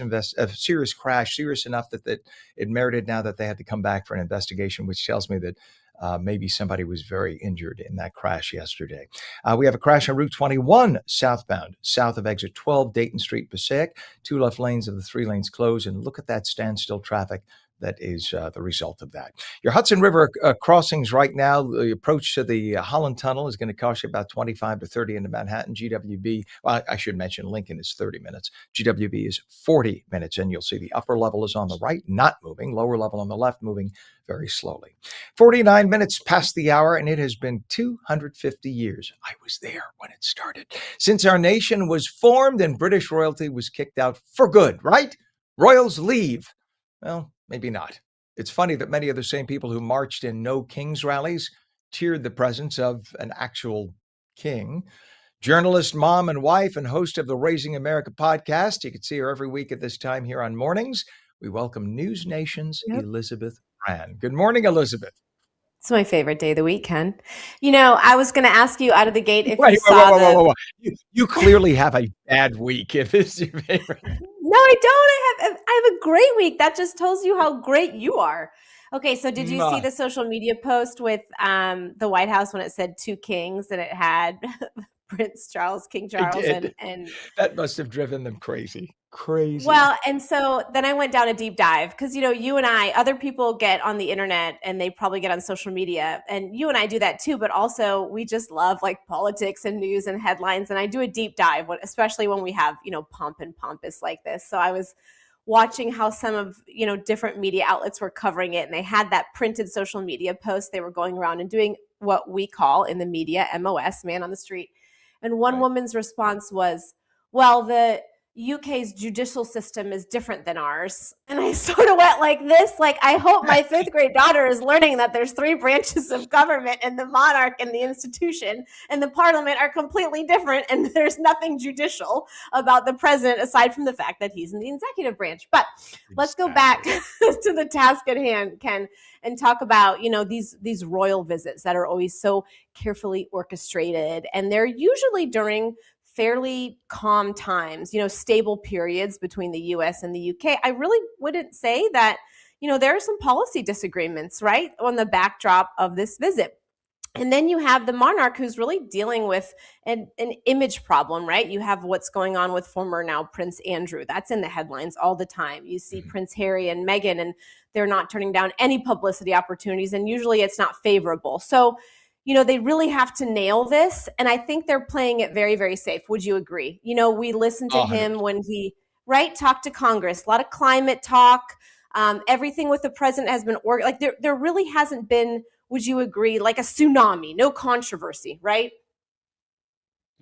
crash, serious enough that it merited now that they had to come back for an investigation, which tells me that maybe somebody was very injured in that crash yesterday. We have a crash on Route 21 southbound, south of exit 12, Dayton Street, Passaic. 2 left lanes of the 3 lanes closed, and look at that standstill traffic. That is the result of that. Your Hudson River crossings right now, the approach to the Holland Tunnel is going to cost you about 25 to 30 into Manhattan. GWB, well, I should mention Lincoln is 30 minutes. GWB is 40 minutes, and you'll see the upper level is on the right, not moving. Lower level on the left, moving very slowly. 49 minutes past the hour, and it has been 250 years. I was there when it started. Since our nation was formed and British royalty was kicked out for good, right? Royals leave. Well, maybe not. It's funny that many of the same people who marched in No Kings rallies cheered the presence of an actual king. Journalist, mom, and wife, and host of the Raising America podcast. You can see her every week at this time here on Mornings. We welcome News Nation's Elizabeth Brand. Good morning, Elizabeth.
It's my favorite day of the week, Ken. I was going to ask you out of the gate if
Wait,
you saw
whoa. You clearly have a bad week if it's your favorite.
No, I don't. I have a great week. That just tells you how great you are. Okay, so did you see the social media post with the White House when it said 2 kings and it had Prince Charles, King Charles, and
that must have driven them crazy.
Well, and so then I went down a deep dive because, you and I, other people get on the internet and they probably get on social media, and you and I do that too, but also we just love like politics and news and headlines. And I do a deep dive, especially when we have, pomp and pompous like this. So I was watching how some of, different media outlets were covering it, and they had that printed social media post. They were going around and doing what we call in the media, MOS, man on the street. And one woman's response was, well, the UK's judicial system is different than ours. And I sort of went like this, I hope my 5th grade daughter is learning that there's 3 branches of government, and the monarch and the institution and the parliament are completely different. And there's nothing judicial about the president aside from the fact that he's in the executive branch. But let's go back to the task at hand, Ken, and talk about, these royal visits that are always so carefully orchestrated. And they're usually during fairly calm times, stable periods between the US and the UK. I really wouldn't say that, there are some policy disagreements, right, on the backdrop of this visit. And then you have the monarch who's really dealing with an image problem, right? You have what's going on with former now Prince Andrew. That's in the headlines all the time. You see Prince Harry and Meghan, and they're not turning down any publicity opportunities. And usually it's not favorable. So, they really have to nail this. And I think they're playing it very, very safe. Would you agree? We listened to him when he, talked to Congress, a lot of climate talk. Everything with the president has been there really hasn't been, would you agree, like a tsunami, no controversy, right?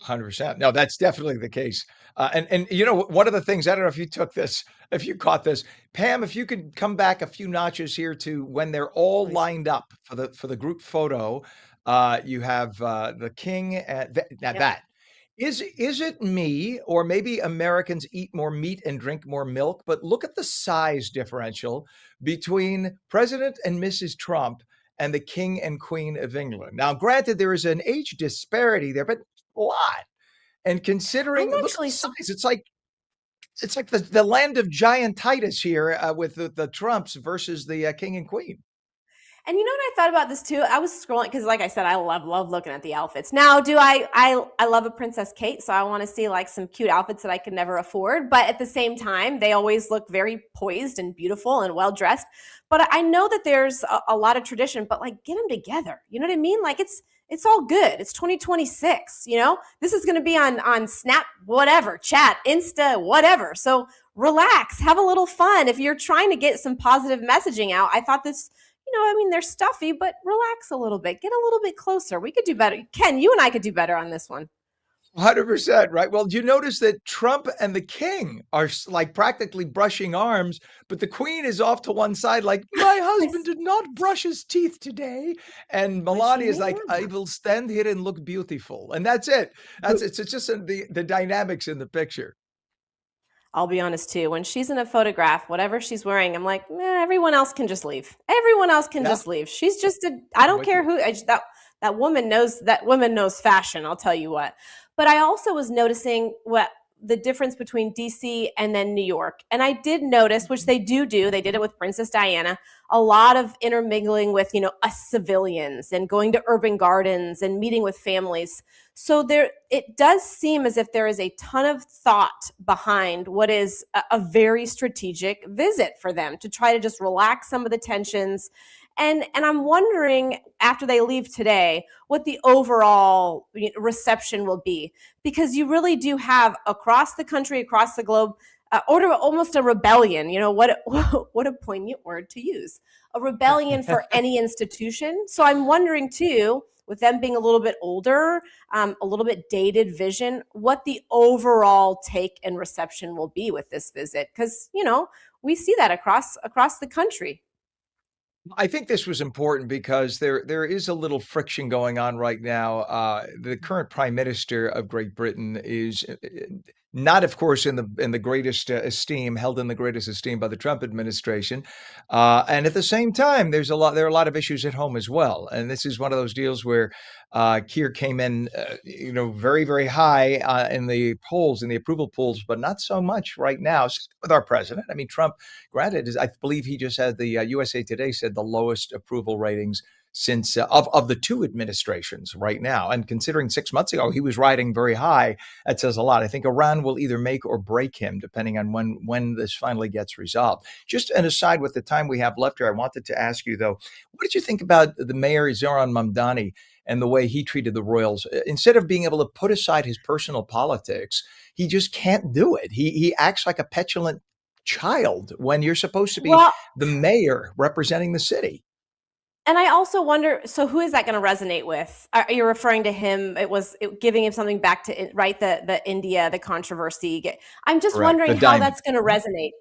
100%. No, that's definitely the case. And one of the things, I don't know if you caught this, Pam, if you could come back a few notches here to when they're all lined up for the group photo. You have the king that. Is it me, or maybe Americans eat more meat and drink more milk? But look at the size differential between President and Mrs. Trump and the King and Queen of England. Now, granted, there is an age disparity there, but a lot. And considering look at the size, it's like the land of giantitis here with the Trumps versus the King and Queen.
And you know what I thought about this too? I was scrolling because, like I said, I love looking at the outfits. Now, do I love a Princess Kate, so I want to see like some cute outfits that I could never afford. But at the same time, they always look very poised and beautiful and well dressed. But I know that there's a lot of tradition. But like, get them together. You know what I mean? Like it's It's all good. It's 2026, you know? This is going to be on Snap, whatever, chat, Insta, whatever. So relax, have a little fun. If you're trying to get some positive messaging out, I thought this, I mean, they're stuffy, but relax a little bit. Get a little bit closer. We could do better. Ken, you and I could do better on this one.
100%, right? Well, do you notice that Trump and the king are like practically brushing arms, but the queen is off to one side, like, my husband did not brush his teeth today. And Melania is like, I will stand here and look beautiful. And that's it. It's just the dynamics in the picture.
I'll be honest too. When she's in a photograph, whatever she's wearing, I'm like, everyone else can just leave. Everyone else can just leave. She's just I don't care who. That woman knows fashion. I'll tell you what. But I also was noticing what the difference between DC and then New York. And I did notice, which they do, they did it with Princess Diana, a lot of intermingling with, us civilians and going to urban gardens and meeting with families. So it does seem as if there is a ton of thought behind what is a very strategic visit for them to try to just relax some of the tensions. And I'm wondering, after they leave today, what the overall reception will be, because you really do have across the country, across the globe, almost a rebellion. What a poignant word to use, a rebellion for any institution. So I'm wondering too, with them being a little bit older, a little bit dated vision, what the overall take and reception will be with this visit, because we see that across the country.
I think this was important because there is a little friction going on right now. The current Prime Minister of Great Britain is not, of course, in the greatest esteem, held in the greatest esteem by the Trump administration, and at the same time, there are a lot of issues at home as well. And this is one of those deals where Keir came in, very, very high in the polls, in the approval polls, but not so much right now with our president. I mean, Trump, granted, I believe he just had the USA Today said the lowest approval ratings since of the two administrations right now. And considering 6 months ago he was riding very high, that says a lot. I think Iran will either make or break him, depending on when this finally gets resolved. Just an aside, with the time we have left here, I wanted to ask you, though, what did you think about the mayor, Zoran Mamdani, and the way he treated the royals? Instead of being able to put aside his personal politics, he just can't do it. He acts like a petulant child when you're supposed to be the mayor representing the city.
And I also wonder, so who is that going to resonate with? Are you referring to him? Giving him something back to, right, the India, the controversy. I'm just wondering how that's going to resonate,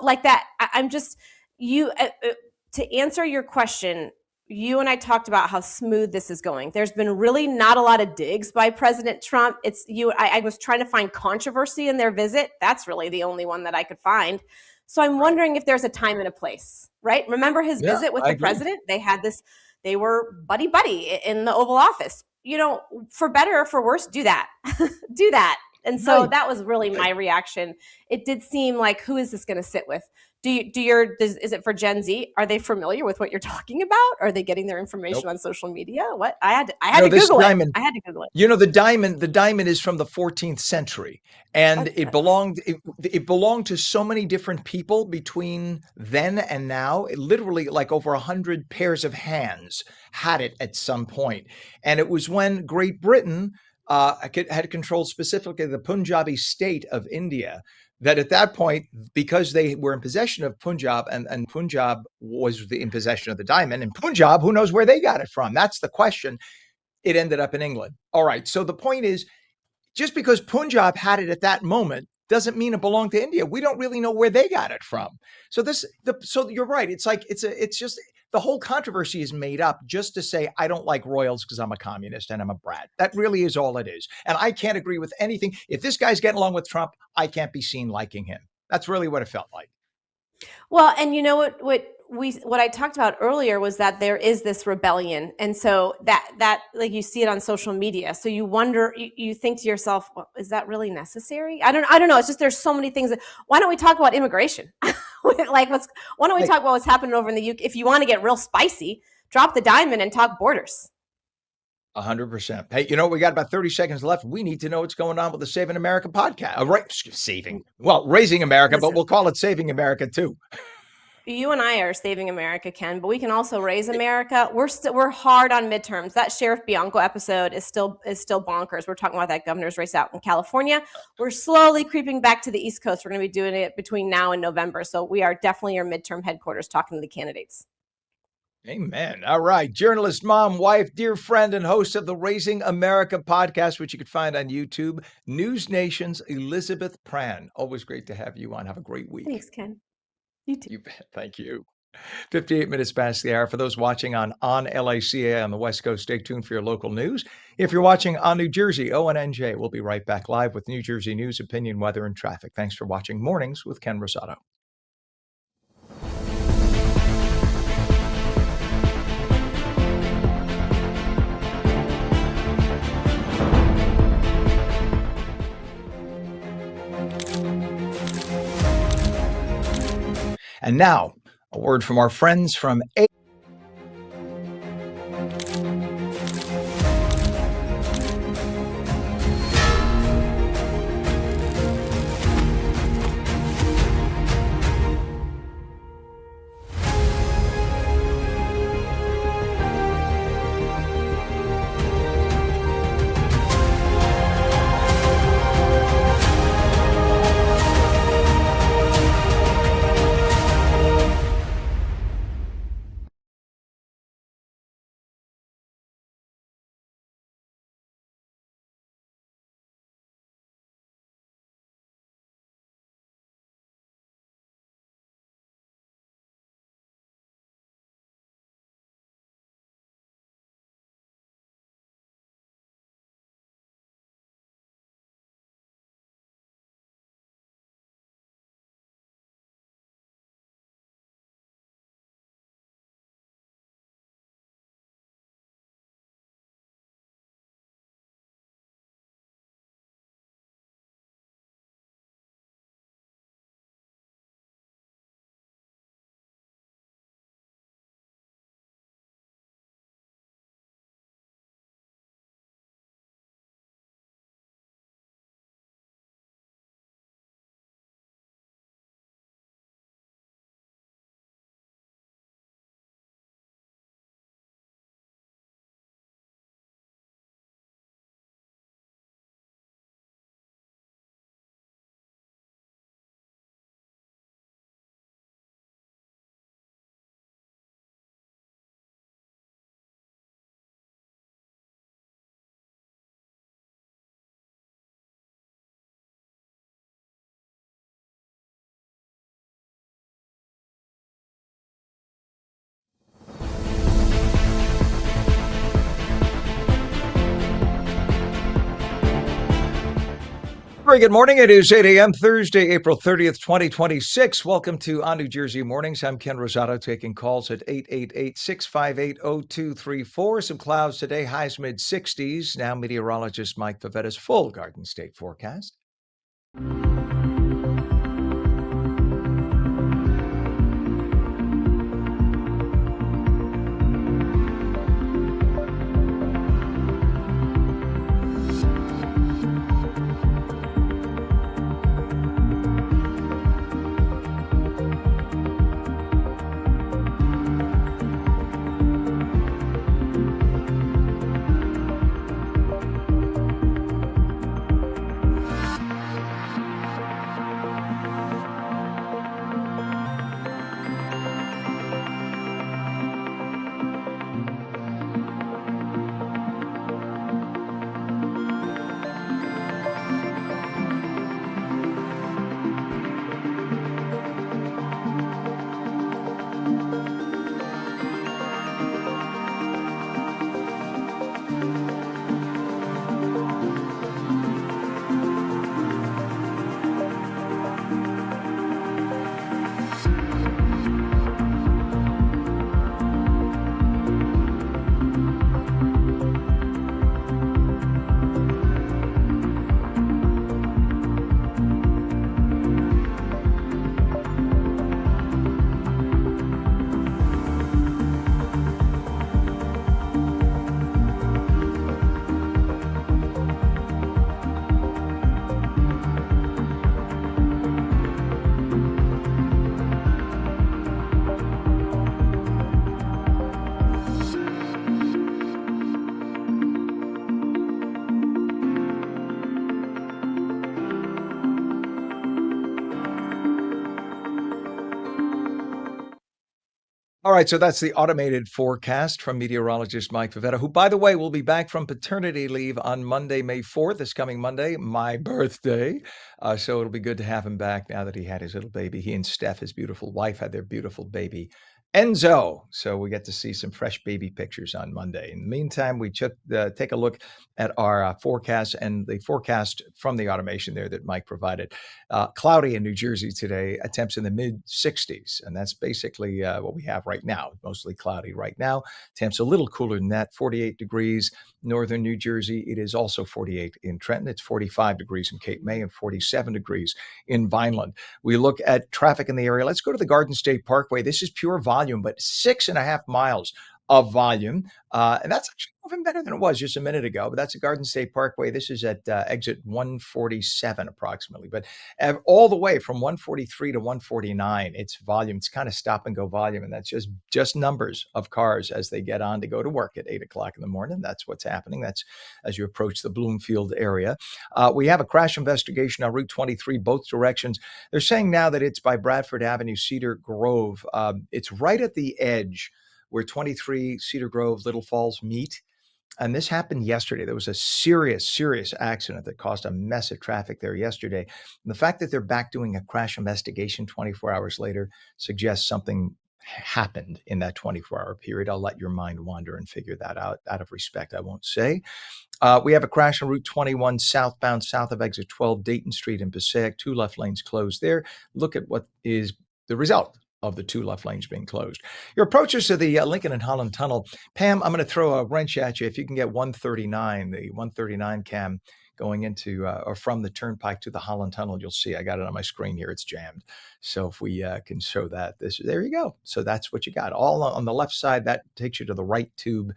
like that. I'm just, to answer your question, you and I talked about how smooth this is going. There's been really not a lot of digs by President Trump. I was trying to find controversy in their visit. That's really the only one that I could find. So I'm wondering if there's a time and a place, right? Remember his visit with the president? They were buddy in the Oval Office. For better or for worse, do that. Do that. And so that was really my reaction. It did seem like, who is this going to sit with? Is it for Gen Z? Are they familiar with what you're talking about? Are they getting their information on social media? What? I had to Google it. I had to Google it.
The diamond is from the 14th century, and it belonged to so many different people between then and now. It literally, like, over 100 pairs of hands had it at some point. And it was when Great Britain had controlled specifically the Punjabi state of India, that at that point, because they were in possession of Punjab, and Punjab was in possession of the diamond, and Punjab, who knows where they got it from? That's the question. It ended up in England. All right. So the point is, just because Punjab had it at that moment doesn't mean it belonged to India. We don't really know where they got it from. So so you're right. It's like, it's just, the whole controversy is made up just to say, I don't like royals because I'm a communist and I'm a brat. That really is all it is. And I can't agree with anything. If this guy's getting along with Trump, I can't be seen liking him. That's really what it felt like.
Well, and you know what I talked about earlier was that there is this rebellion. And so that like, you see it on social media. So you wonder, you think to yourself, well, is that really necessary? I don't know. It's just, there's so many things why don't we talk about immigration? Why don't we talk about what's happening over in the UK? If you want to get real spicy, drop the diamond and talk borders.
100%. Hey, we got about 30 seconds left. We need to know what's going on with the Saving America podcast. Raising America, but we'll call it Saving America too.
you and I are saving America, Ken, but we can also raise America. We're hard on midterms. That Sheriff Bianco episode is still bonkers. We're talking about that governor's race out in California. We're slowly creeping back to the East Coast. We're going to be doing it between now and November. So we are definitely your midterm headquarters talking to the candidates.
Amen. All right. Journalist, mom, wife, dear friend, and host of the Raising America podcast, which you can find on YouTube, News Nation's Elizabeth Pran. Always great to have you on. Have a great week.
Thanks, Ken. You too.
You bet. Thank you. 58 minutes past the hour. For those watching on LACA on the West Coast, stay tuned for your local news. If you're watching on New Jersey, ONNJ, we'll be right back live with New Jersey news, opinion, weather, and traffic. Thanks for watching Mornings with Ken Rosato. And now, a word from our friends from Very good morning. It is 8 a.m. Thursday, April 30th, 2026. Welcome to On New Jersey Mornings. I'm Ken Rosato taking calls at 888-658-0234. Some clouds today, highs mid-60s. Now meteorologist Mike Favetta's full Garden State forecast. All right, so that's the automated forecast from meteorologist Mike Favetta, who, by the way, will be back from paternity leave on Monday, May 4th, this coming Monday, my birthday. So it'll be good to have him back now that he had his little baby. He and Steph, his beautiful wife, had their beautiful baby, Enzo. So we get to see some fresh baby pictures on Monday. In the meantime, we take a look at our forecast and the forecast from the automation there that Mike provided. Cloudy in New Jersey today, temps in the mid 60s. And that's basically what we have right now. Mostly cloudy right now. Temps a little cooler than that, 48 degrees. Northern New Jersey, it is also 48 in Trenton. It's 45 degrees in Cape May and 47 degrees in Vineland. We look at traffic in the area. Let's go to the Garden State Parkway. This is pure volume, but 6.5 miles of volume. And that's actually moving better than it was just a minute ago, but that's a Garden State Parkway. This is at exit 147 approximately, but all the way from 143 to 149, it's volume. It's kind of stop and go volume. And that's just numbers of cars as they get on to go to work at 8 o'clock in the morning. That's what's happening. That's as you approach the Bloomfield area. We have a crash investigation on Route 23, both directions. They're saying now that it's by Bradford Avenue, Cedar Grove. It's right at the edge where 23 Cedar Grove, Little Falls meet. And this happened yesterday. There was a serious accident that caused a mess of traffic there yesterday. And the fact that they're back doing a crash investigation 24 hours later suggests something happened in that 24-hour period. I'll let your mind wander and figure that out of respect. I won't say. We have a crash on Route 21 southbound, south of exit 12, Dayton Street in Passaic. 2 left lanes closed there. Look at what is the result of the 2 left lanes being closed. Your approaches to the Lincoln and Holland Tunnel. Pam, I'm going to throw a wrench at you. If you can get 139, the 139 cam going into or from the turnpike to the Holland Tunnel, you'll see I got it on my screen here. It's jammed. So if we can show that, there you go. So that's what you got. All on the left side, that takes you to the right tube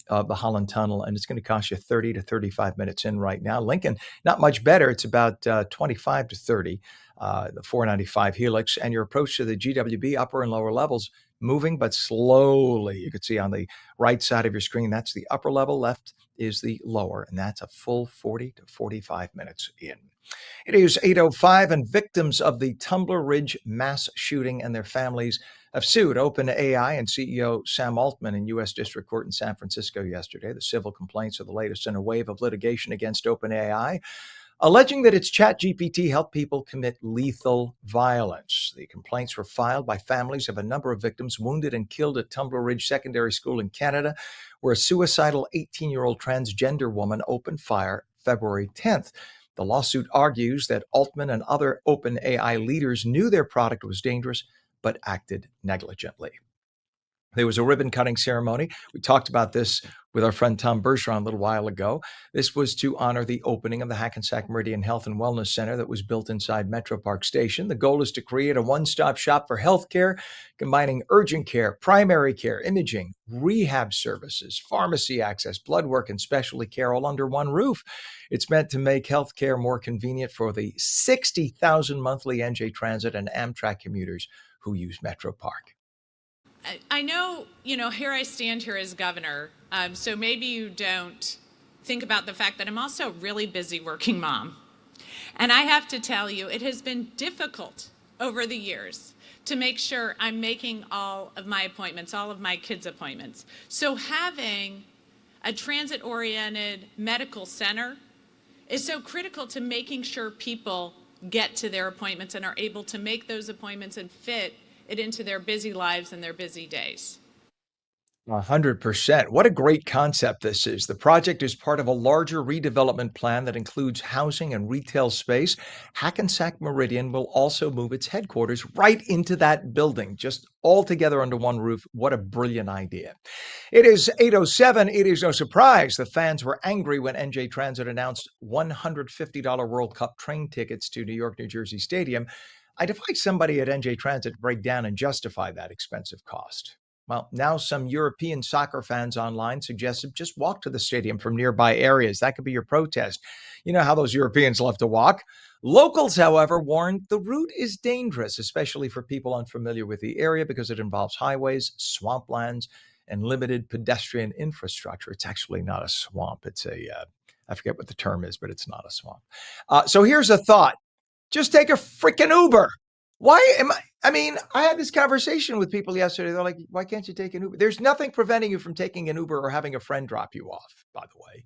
of the Holland Tunnel, and it's going to cost you 30 to 35 minutes in right now. Lincoln, not much better. It's about 25 to 30, the 495 Helix, and your approach to the GWB upper and lower levels moving, but slowly. You can see on the right side of your screen, that's the upper level, left is the lower, and that's a full 40 to 45 minutes in. It is 8:05, and victims of the Tumbler Ridge mass shooting and their families have sued OpenAI and CEO Sam Altman in U.S. District Court in San Francisco yesterday. The civil complaints are the latest in a wave of litigation against OpenAI, alleging that its ChatGPT helped people commit lethal violence. The complaints were filed by families of a number of victims wounded and killed at Tumbler Ridge Secondary School in Canada, where a suicidal 18-year-old transgender woman opened fire February 10th. The lawsuit argues that Altman and other OpenAI leaders knew their product was dangerous, but acted negligently. There was a ribbon-cutting ceremony. We talked about this with our friend Tom Bergeron a little while ago. This was to honor the opening of the Hackensack Meridian Health and Wellness Center that was built inside Metro Park Station. The goal is to create a one-stop shop for healthcare, combining urgent care, primary care, imaging, rehab services, pharmacy access, blood work, and specialty care all under one roof. It's meant to make healthcare more convenient for the 60,000 monthly NJ Transit and Amtrak commuters who use Metro Park.
I know, here I stand here as governor, so maybe you don't think about the fact that I'm also a really busy working mom. And I have to tell you, it has been difficult over the years to make sure I'm making all of my appointments, all of my kids' appointments. So having a transit-oriented medical center is so critical to making sure people get to their appointments and are able to make those appointments and fit it into their busy lives and their busy days.
100%. What a great concept this is. The project is part of a larger redevelopment plan that includes housing and retail space. Hackensack Meridian will also move its headquarters right into that building, just all together under one roof. What a brilliant idea. It is 8:07. It is no surprise the fans were angry when NJ Transit announced $150 World Cup train tickets to New York, New Jersey Stadium. I defy somebody at NJ Transit to break down and justify that expensive cost. Well, now some European soccer fans online suggested just walk to the stadium from nearby areas. That could be your protest. You know how those Europeans love to walk. Locals, however, warned the route is dangerous, especially for people unfamiliar with the area because it involves highways, swamplands, and limited pedestrian infrastructure. It's actually not a swamp. It's I forget what the term is, but it's not a swamp. So here's a thought. Just take a freaking Uber. Why am I? I mean, I had this conversation with people yesterday. They're like, why can't you take an Uber? There's nothing preventing you from taking an Uber or having a friend drop you off, by the way.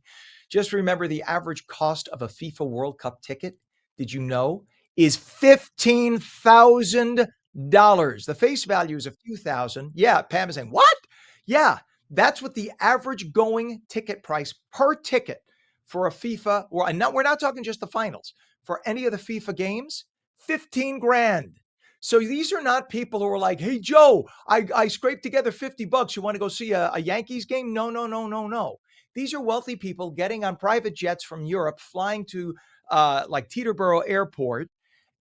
Just remember the average cost of a FIFA World Cup ticket, did you know, is $15,000. The face value is a few thousand. Yeah, Pam is saying, what? Yeah, that's what the average going ticket price per ticket for a FIFA, or we're not talking just the finals, for any of the FIFA games, 15 grand. So these are not people who are like, hey, Joe, I scraped together $50. You want to go see a Yankees game? No, no, no, no, no. These are wealthy people getting on private jets from Europe, flying to like Teterboro Airport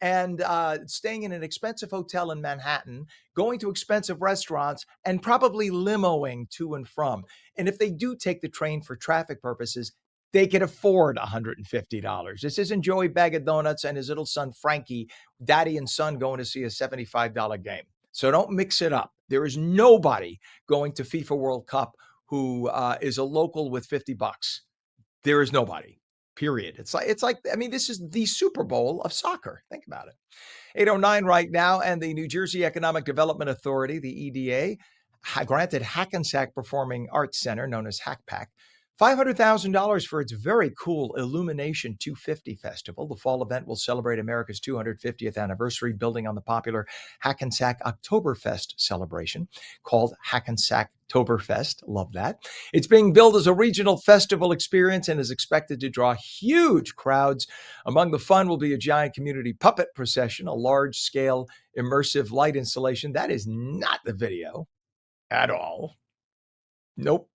and staying in an expensive hotel in Manhattan, going to expensive restaurants, and probably limoing to and from. And if they do take the train for traffic purposes, they can afford $150. This isn't Joey Bag of Donuts and his little son Frankie, daddy and son, going to see a $75 game. So don't mix it up. There is nobody going to FIFA World Cup who is a local with $50. There is nobody. Period. It's like I mean, this is the Super Bowl of soccer. Think about it. 8:09 right now, and the New Jersey Economic Development Authority, the EDA, granted Hackensack Performing Arts Center, known as HackPack, $500,000 for its very cool Illumination 250 Festival. The fall event will celebrate America's 250th anniversary, building on the popular Hackensack Oktoberfest celebration called Hackensack Oktoberfest. Love that. It's being billed as a regional festival experience and is expected to draw huge crowds. Among the fun will be a giant community puppet procession, a large-scale immersive light installation. That is not the video at all. Nope.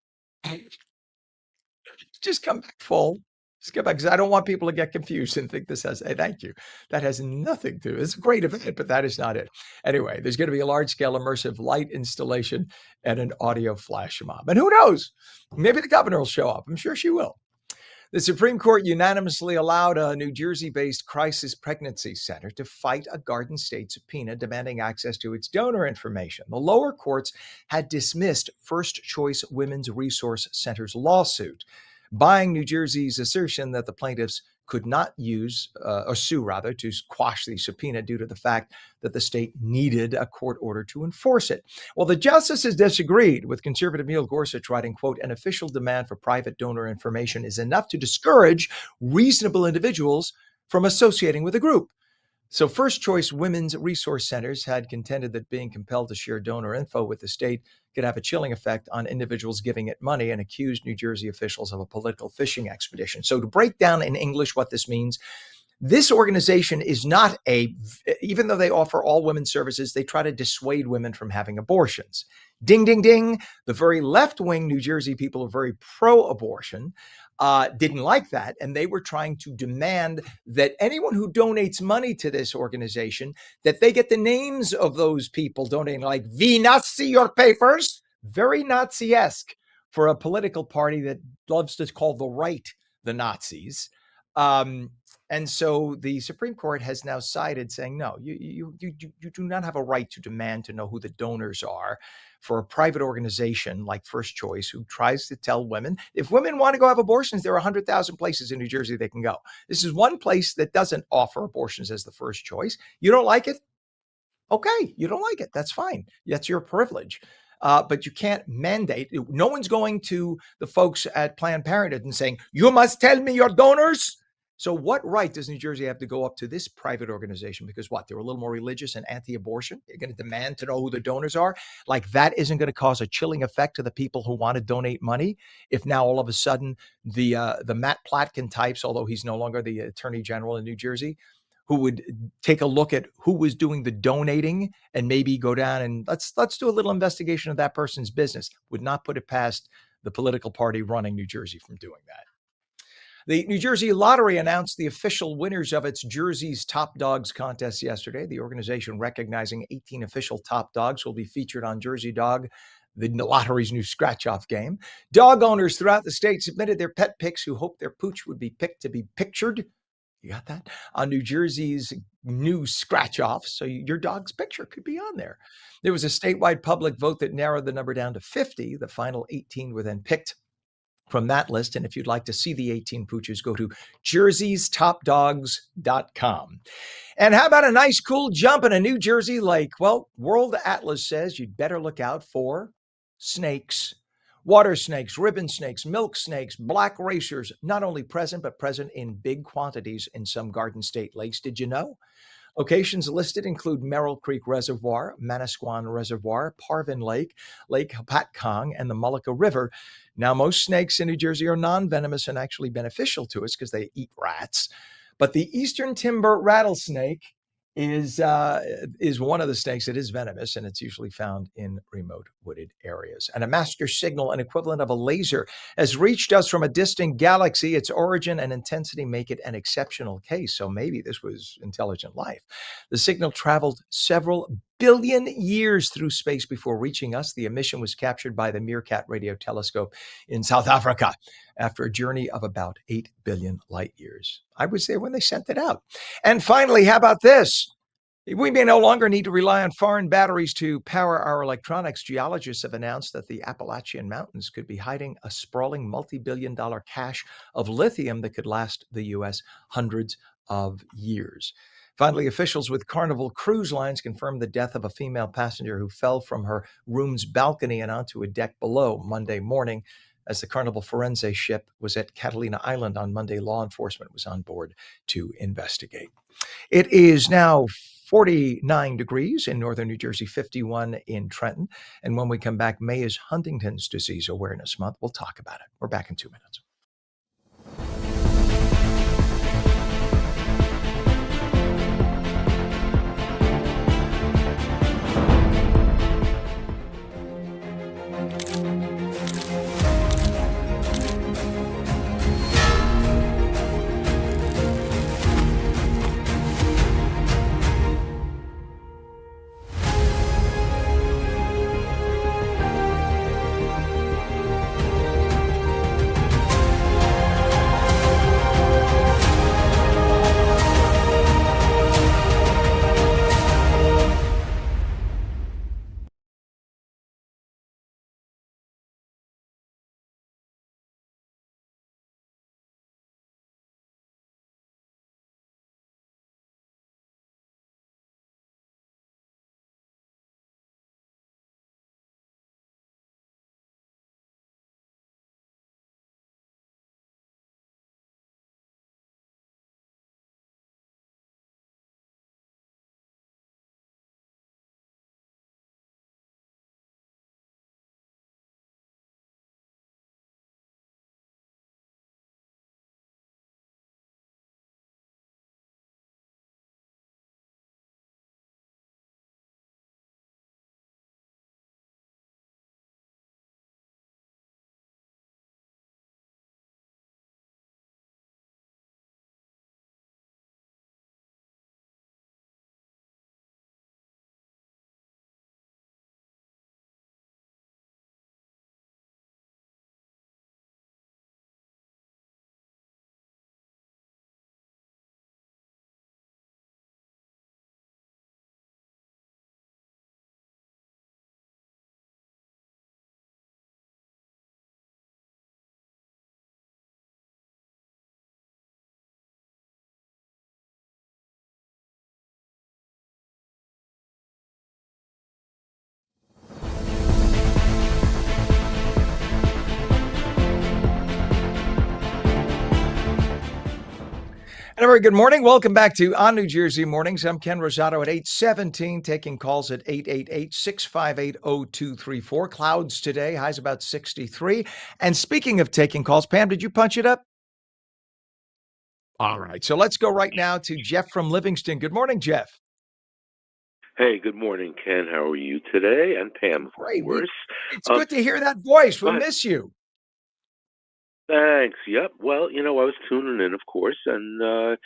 Just come back full. Just come back, because I don't want people to get confused and think this has, hey, thank you. That has nothing to, it's a great event, but that is not it. Anyway, there's going to be a large scale immersive light installation and an audio flash mob. And who knows? Maybe the governor will show up. I'm sure she will. The Supreme Court unanimously allowed a New Jersey-based crisis pregnancy center to fight a Garden State subpoena demanding access to its donor information. The lower courts had dismissed First Choice Women's Resource Center's lawsuit, buying New Jersey's assertion that the plaintiffs could not sue to quash the subpoena due to the fact that the state needed a court order to enforce it. Well, the justices disagreed, with conservative Neil Gorsuch writing, quote, an official demand for private donor information is enough to discourage reasonable individuals from associating with a group. So First Choice Women's Resource Centers had contended that being compelled to share donor info with the state could have a chilling effect on individuals giving it money, and accused New Jersey officials of a political fishing expedition. So to break down in English what this means, this organization is not even though they offer all women's services, they try to dissuade women from having abortions. Ding, ding, ding. The very left-wing New Jersey people are very pro-abortion, didn't like that. And they were trying to demand that anyone who donates money to this organization, that they get the names of those people donating, like "We Nazi your papers," very Nazi-esque for a political party that loves to call the right the Nazis. And so the Supreme Court has now sided, saying, no, you do not have a right to demand to know who the donors are for a private organization like First Choice, who tries to tell women, if women want to go have abortions, there are 100,000 places in New Jersey they can go. This is one place that doesn't offer abortions as the first choice. You don't like it? Okay, you don't like it. That's fine. That's your privilege. But you can't mandate. No one's going to the folks at Planned Parenthood and saying, you must tell me your donors. So what right does New Jersey have to go up to this private organization? Because what? They're a little more religious and anti-abortion. They're going to demand to know who the donors are. Like, that isn't going to cause a chilling effect to the people who want to donate money. If now all of a sudden the Matt Platkin types, although he's no longer the Attorney General in New Jersey, who would take a look at who was doing the donating and maybe go down and let's do a little investigation of that person's business, would not put it past the political party running New Jersey from doing that. The New Jersey Lottery announced the official winners of its Jersey's Top Dogs contest yesterday. The organization, recognizing 18 official top dogs, will be featured on Jersey Dog, the lottery's new scratch-off game. Dog owners throughout the state submitted their pet picks who hoped their pooch would be picked to be pictured. You got that? On New Jersey's new scratch-off. So your dog's picture could be on there. There was a statewide public vote that narrowed the number down to 50. The final 18 were then picked from that list. And if you'd like to see the 18 pooches, go to jerseystopdogs.com. And how about a nice cool jump in a New Jersey lake? Well, World Atlas says you'd better look out for snakes. Water snakes, ribbon snakes, milk snakes, black racers, not only present, but present in big quantities in some Garden State lakes. Did you know? Locations listed include Merrill Creek Reservoir, Manasquan Reservoir, Parvin Lake, Lake Hopatcong, and the Mullica River. Now, most snakes in New Jersey are non-venomous and actually beneficial to us because they eat rats. But the eastern timber rattlesnake is one of the snakes that is venomous, and it's usually found in remote wooded areas. And a master signal, an equivalent of a laser, has reached us from a distant galaxy. Its origin and intensity make it an exceptional case. So maybe this was intelligent life. The signal traveled several billion years through space before reaching us. The emission was captured by the Meerkat radio telescope in South Africa after a journey of about 8 billion light years. I was there when they sent it out. And finally, how about this? We may no longer need to rely on foreign batteries to power our electronics. Geologists have announced that the Appalachian Mountains could be hiding a sprawling multi-billion-dollar cache of lithium that could last the U.S. hundreds of years. Finally, officials with Carnival Cruise Lines confirmed the death of a female passenger who fell from her room's balcony and onto a deck below Monday morning. As the Carnival Forense ship was at Catalina Island on Monday, law enforcement was on board to investigate. It is now 49 degrees in northern New Jersey, 51 in Trenton. And when we come back, May is Huntington's Disease Awareness Month. We'll talk about it. We're back in 2 minutes. And a very good morning. Welcome back to On New Jersey Mornings. I'm Ken Rosato at 8:17, taking calls at 888-658-0234. Clouds today, highs about 63. And speaking of taking calls, Pam, did you punch it up? All right. So let's go right now to Jeff from Livingston. Good morning, Jeff.
Hey, good morning, Ken. How are you today? And Pam, of
Great.
course.
It's good to hear that voice. We
But
miss you.
thanks. Yep. Well, I was tuning in, of course, and that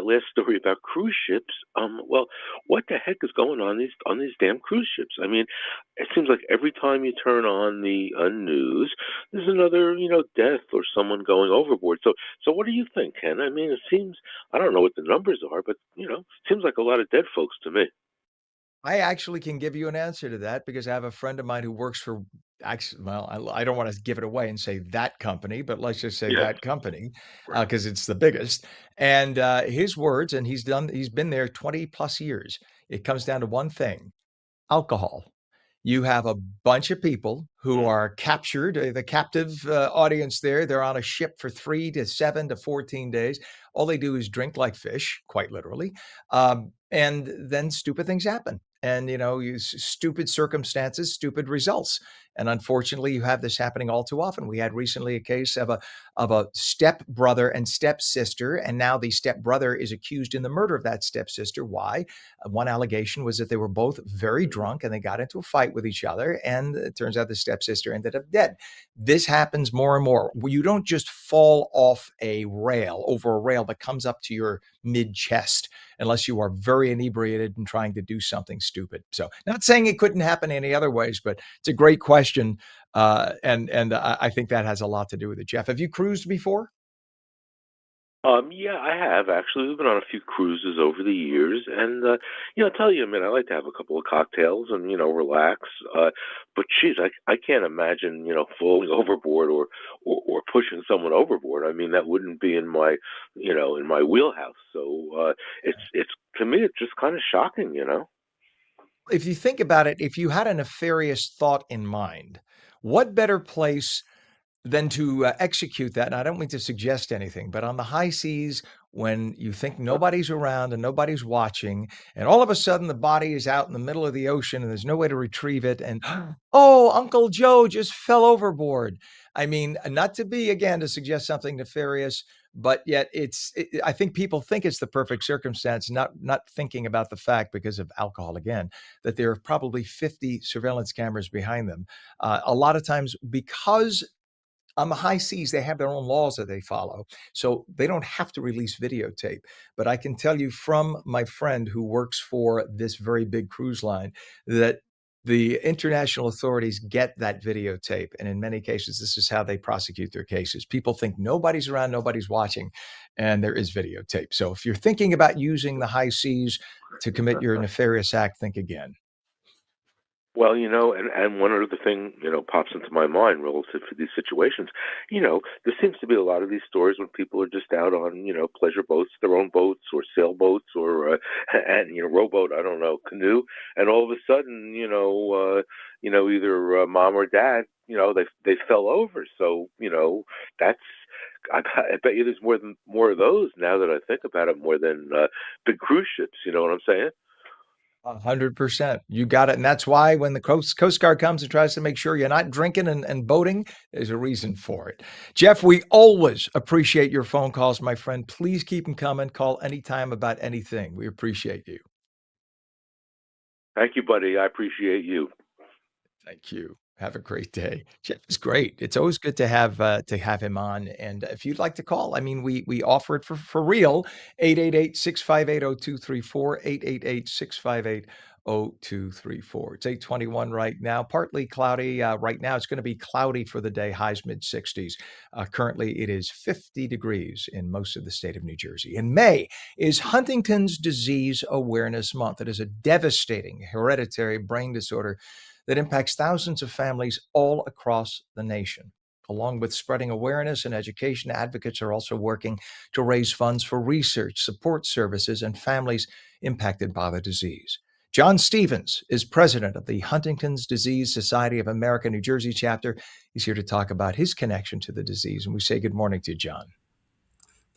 last story about cruise ships. Well, what the heck is going on these damn cruise ships? I mean, it seems like every time you turn on the news, there's another, death or someone going overboard. So what do you think, Ken? I mean, it seems I don't know what the numbers are, but it seems like a lot of dead folks to me.
I actually can give you an answer to that because I have a friend of mine who works for Actually, well, I don't want to give it away and say that company, but let's just say
Yes.
that company
Right.
because it's the biggest. And his words, and he's been there 20 plus years. It comes down to one thing: alcohol. You have a bunch of people who
Mm.
are captured, the captive audience there. They're on a ship for 3 to 7 to 14 days. All they do is drink like fish, quite literally. And then stupid things happen. And, stupid circumstances, stupid results. And unfortunately, you have this happening all too often. We had recently a case of a step brother and stepsister, and now the step brother is accused in the murder of that stepsister. Why? One allegation was that they were both very drunk and they got into a fight with each other. And it turns out the stepsister ended up dead. This happens more and more. You don't just fall off a rail over a rail that comes up to your mid chest unless you are very inebriated and trying to do something stupid. So, not saying it couldn't happen any other ways, but it's a great question. And I think that has a lot to do with it. Jeff, have you cruised before?
Yeah, I have actually. We've been on a few cruises over the years, and I'll tell you, I like to have a couple of cocktails and relax. But geez, I can't imagine falling overboard or pushing someone overboard. I mean, that wouldn't be in my in my wheelhouse. So it's to me, it's just kind of shocking.
If you think about it, if you had a nefarious thought in mind, what better place than to execute that? And I don't mean to suggest anything, but on the high seas, when you think nobody's around and nobody's watching, and all of a sudden the body is out in the middle of the ocean and there's no way to retrieve it, and oh, Uncle Joe just fell overboard. I mean, not to be again to suggest something nefarious, but yet I think people think it's the perfect circumstance, not thinking about the fact because of alcohol again that there are probably 50 surveillance cameras behind them. A lot of times because on the high seas, they have their own laws that they follow. So they don't have to release videotape. But I can tell you from my friend who works for this very big cruise line that the international authorities get that videotape. And in many cases, this is how they prosecute their cases. People think nobody's around, nobody's watching, and there is videotape. So if you're thinking about using the high seas to commit your nefarious act, think again.
Well, and one other thing, pops into my mind relative to these situations. There seems to be a lot of these stories when people are just out on, pleasure boats, their own boats or sailboats or, and, rowboat, I don't know, canoe. And all of a sudden, either mom or dad, they fell over. So, that's, I bet you there's more of those now that I think about it, more than big cruise ships. You know what I'm saying?
100%. You got it. And that's why when the Coast Guard comes and tries to make sure you're not drinking and boating, there's a reason for it. Jeff, we always appreciate your phone calls, my friend. Please keep them coming. Call anytime about anything. We appreciate you.
Thank you, buddy. I appreciate you.
Thank you. Have a great day. Jeff is great. It's always good to have him on. And if you'd like to call, I mean, we offer it for real. 888-658-0234, 888-658-0234. It's 8:21 right now. Partly cloudy. Right now, it's going to be cloudy for the day, highs mid 60s. Currently, it is 50 degrees in most of the state of New Jersey. In May is Huntington's Disease Awareness Month. It is a devastating hereditary brain disorder that impacts thousands of families all across the nation. Along with spreading awareness and education, advocates are also working to raise funds for research, support services, and families impacted by the disease. John Stevens is president of the Huntington's Disease Society of America, New Jersey chapter. He's here to talk about his connection to the disease. And we say good morning to you, John.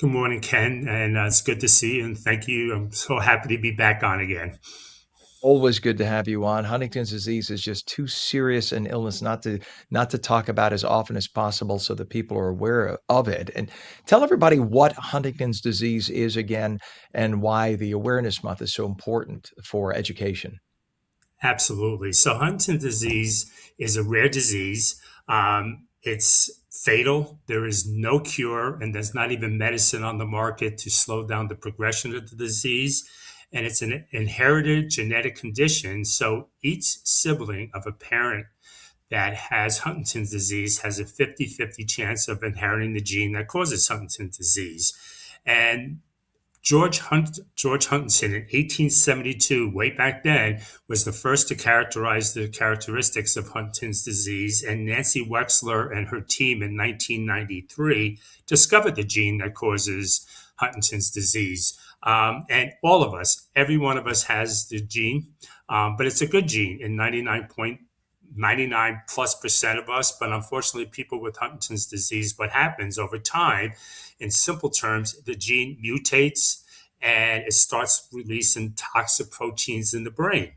Good morning, Ken, and it's good to see you, and thank you. I'm so happy to be back on again.
Always good to have you on. Huntington's disease is just too serious an illness not to talk about as often as possible so that people are aware of it. And tell everybody what Huntington's disease is again and why the awareness month is so important for education.
Absolutely. So Huntington's disease is a rare disease. It's fatal. There is no cure, and there's not even medicine on the market to slow down the progression of the disease. And it's an inherited genetic condition. So each sibling of a parent that has Huntington's disease has a 50-50 chance of inheriting the gene that causes Huntington's disease. And George Huntington in 1872, way back then, was the first to characterize the characteristics of Huntington's disease, and Nancy Wexler and her team in 1993 discovered the gene that causes Huntington's disease. And all of us, every one of us has the gene, but it's a good gene in 99+ % of us. But unfortunately, people with Huntington's disease, what happens over time, in simple terms, the gene mutates and it starts releasing toxic proteins in the brain.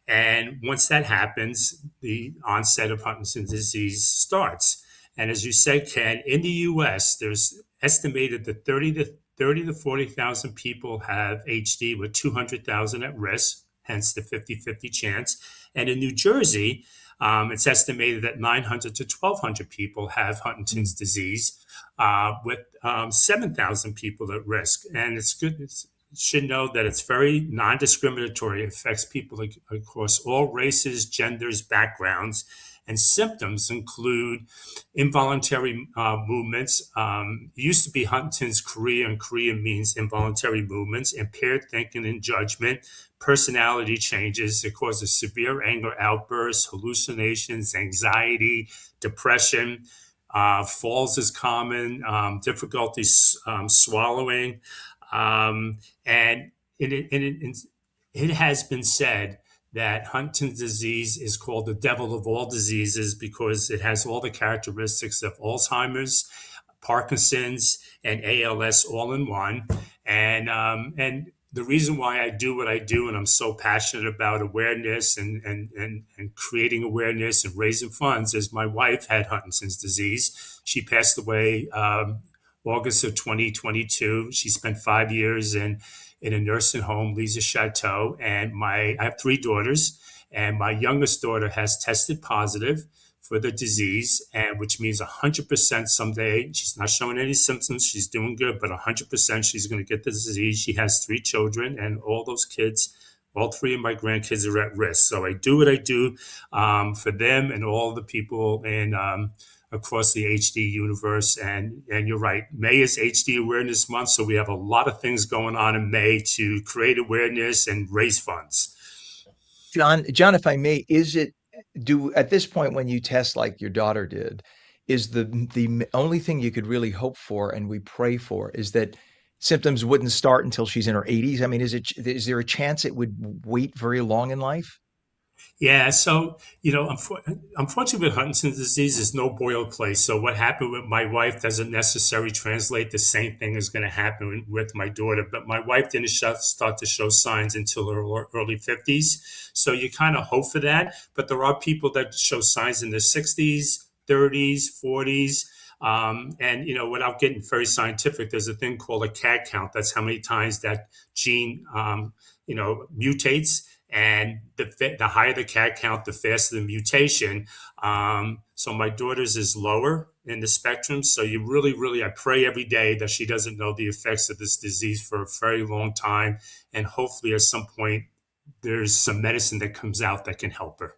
And once that happens, the onset of Huntington's disease starts. And as you said, Ken, in the US, there's estimated that 30 to 40,000 people have HD, with 200,000 at risk, hence the 50-50 chance. And in New Jersey, it's estimated that 900 to 1,200 people have Huntington's disease, with 7,000 people at risk. And it's good. You should know that it's very non-discriminatory. It affects people across all races, genders, backgrounds. And symptoms include involuntary movements. It used to be Huntington's chorea, and chorea means involuntary movements, impaired thinking and judgment, personality changes. It causes severe anger outbursts, hallucinations, anxiety, depression. Falls is common, difficulty swallowing. And it has been said that Huntington's disease is called the devil of all diseases because it has all the characteristics of Alzheimer's, Parkinson's, and ALS all in one. And the reason why I do what I do, and I'm so passionate about awareness and creating awareness and raising funds, is my wife had Huntington's disease. She passed away August of 2022. She spent 5 years in a nursing home, Lisa Chateau. And I have 3 daughters, and my youngest daughter has tested positive for the disease, and which means 100% someday. She's not showing any symptoms. She's doing good, but 100% she's going to get the disease. She has 3 children, and all those kids, all 3 of my grandkids are at risk. So I do what I do for them and all the people in across the HD universe. And you're right, May is HD Awareness Month, so we have a lot of things going on in May to create awareness and raise funds.
John, if I may, at this point when you test like your daughter did, is the only thing you could really hope for, and we pray for, is that symptoms wouldn't start until she's in her 80s? I mean, is there a chance it would wait very long in life?
Yeah, so, unfortunately with Huntington's disease, there's no boilerplate. So what happened with my wife doesn't necessarily translate the same thing is going to happen with my daughter. But my wife didn't start to show signs until her early 50s. So you kind of hope for that. But there are people that show signs in their 60s, 30s, 40s. And without getting very scientific, there's a thing called a CAD count. That's how many times that gene, mutates. And the higher the CAD count, the faster the mutation. So my daughter's is lower in the spectrum. So you really, I pray every day that she doesn't know the effects of this disease for a very long time. And hopefully at some point, there's some medicine that comes out that can help her.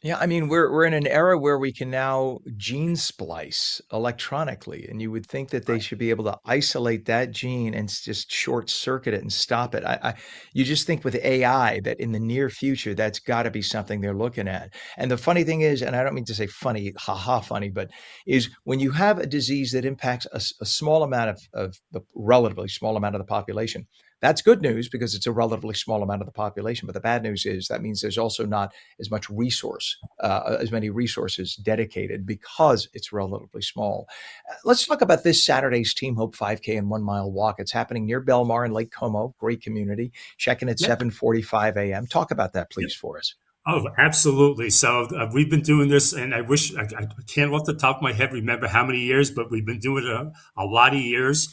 Yeah, I mean, we're in an era where we can now gene splice electronically, and you would think that they should be able to isolate that gene and just short circuit it and stop it. You just think with AI that in the near future, that's got to be something they're looking at. And the funny thing is, and I don't mean to say funny, haha, funny, but is when you have a disease that impacts a small amount of the relatively small amount of the population. That's good news because it's a relatively small amount of the population. But the bad news is that means there's also not as many resources dedicated because it's relatively small. Let's talk about this Saturday's Team Hope 5K and 1 mile walk. It's happening near Belmar in Lake Como, great community. Check in at 7:45 a.m. Talk about that, please, for us.
Oh, absolutely. So we've been doing this, and I wish I can't off the top of my head remember how many years, but we've been doing it a lot of years.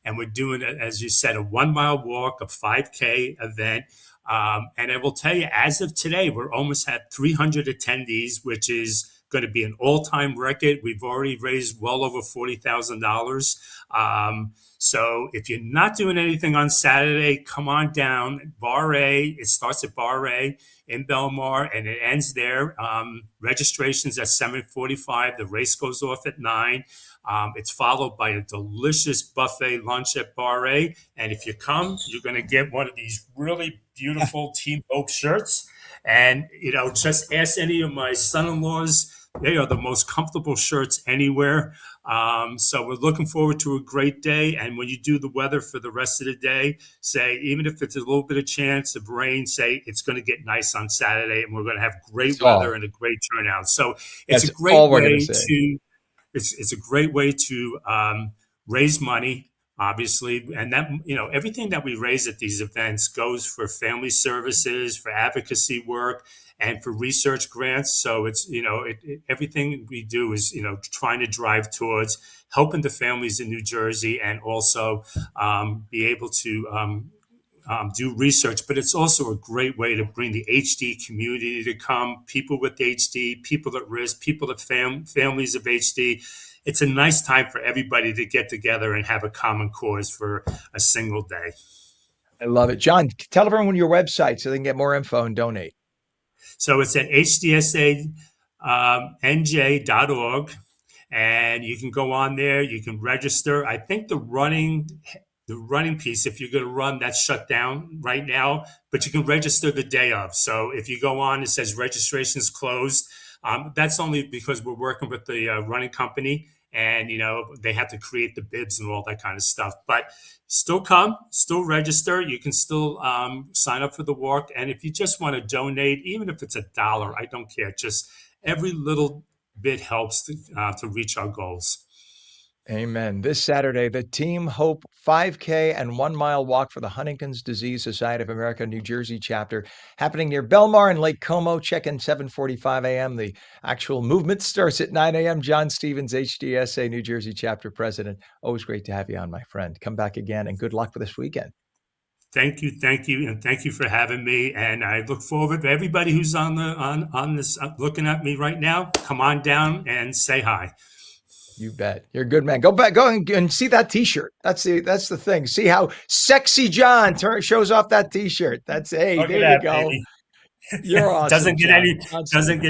And we're doing, as you said, a 1 mile walk, a 5K event. And I will tell you, as of today, we're almost at 300 attendees, which is going to be an all-time record. We've already raised well over $40,000. So if you're not doing anything on Saturday, come on down. Bar A, it starts at Bar A in Belmar and it ends there. Registration's at 7:45. The race goes off at 9. It's followed by a delicious buffet lunch at Bar A. And if you come, you're going to get one of these really beautiful Team Hope shirts. And, just ask any of my son-in-laws. They are the most comfortable shirts anywhere. So we're looking forward to a great day. And when you do the weather for the rest of the day, say, even if it's a little bit of chance of rain, say it's going to get nice on Saturday and we're going to have great weather and a great turnout. So it's a great way to it's a great way to raise money, obviously, and that everything that we raise at these events goes for family services, for advocacy work, and for research grants. So it's everything we do is trying to drive towards helping the families in New Jersey and also be able to do research, but it's also a great way to bring the HD community to come, people with HD, people at risk, people at families of HD. It's a nice time for everybody to get together and have a common cause for a single day.
I love it. John, tell everyone your website so they can get more info and donate.
So it's at hdsanj.org, and you can go on there. You can register. I think the running piece, if you're going to run, that's shut down right now, but you can register the day of. So if you go on, it says registration's closed. That's only because we're working with the running company and, they have to create the bibs and all that kind of stuff, but still come, still register. You can still sign up for the walk. And if you just want to donate, even if it's $1, I don't care. Just every little bit helps to reach our goals.
Amen. This Saturday, the Team Hope 5K and 1 mile walk for the Huntington's Disease Society of America, New Jersey chapter, happening near Belmar and Lake Como. Check in 7:45 a.m. The actual movement starts at 9 a.m. John Stevens, HDSA New Jersey chapter president. Always great to have you on, my friend. Come back again and good luck for this weekend.
Thank you, and thank you for having me. And I look forward to everybody who's on this looking at me right now. Come on down and say hi.
You bet. You're a good man. Go and see that T-shirt. That's the thing. See how sexy John shows off that T-shirt. There you go. Baby. You're awesome.
Doesn't get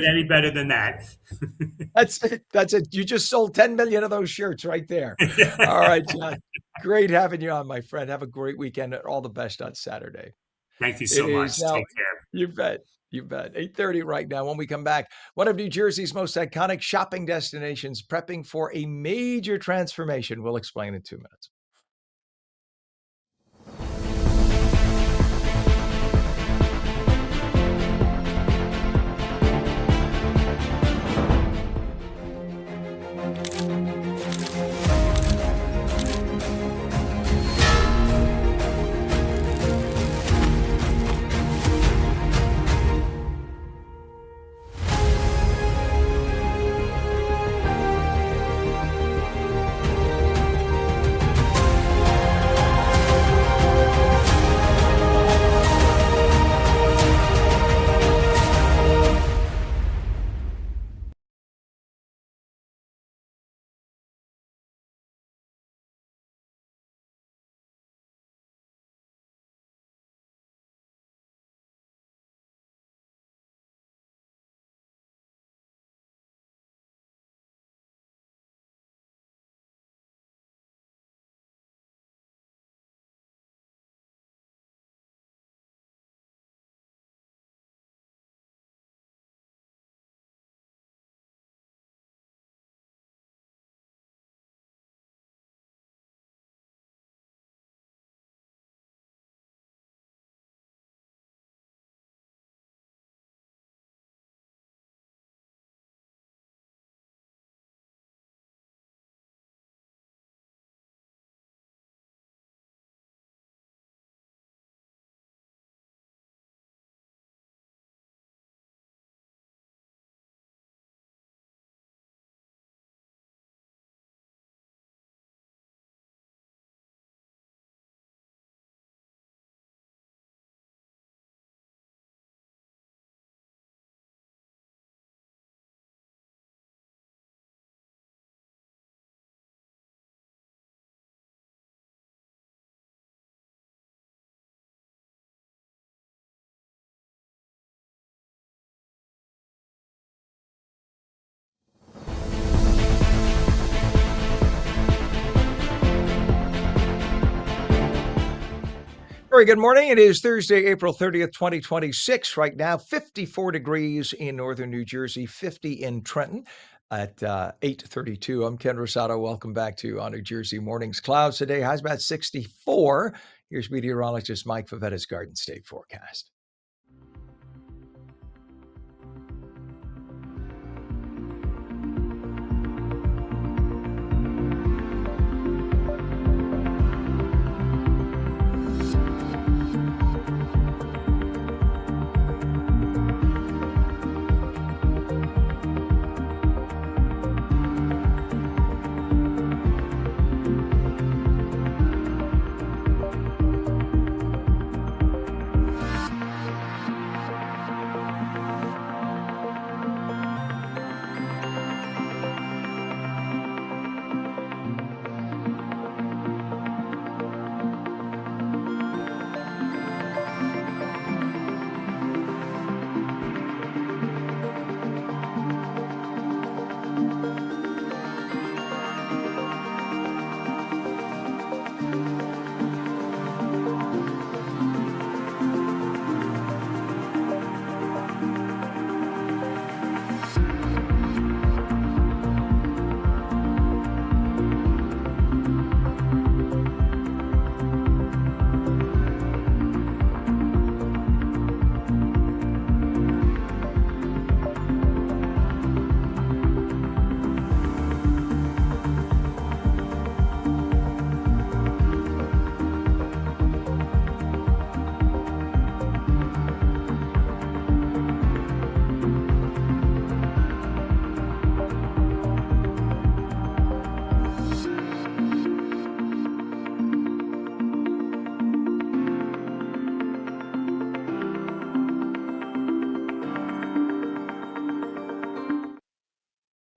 any better than that.
That's it. You just sold 10 million of those shirts right there. All right, John. Great having you on, my friend. Have a great weekend and all the best on Saturday.
Thank you so much.
Now,
take care.
You bet. You bet. 8:30 right now. When we come back, one of New Jersey's most iconic shopping destinations prepping for a major transformation. We'll explain in 2 minutes. Very good morning. It is Thursday, April 30th, 2026. Right now, 54 degrees in northern New Jersey, 50 in Trenton at 8:32. I'm Ken Rosato. Welcome back to On New Jersey Mornings. Clouds today, highs about 64. Here's meteorologist Mike Favetta's Garden State forecast.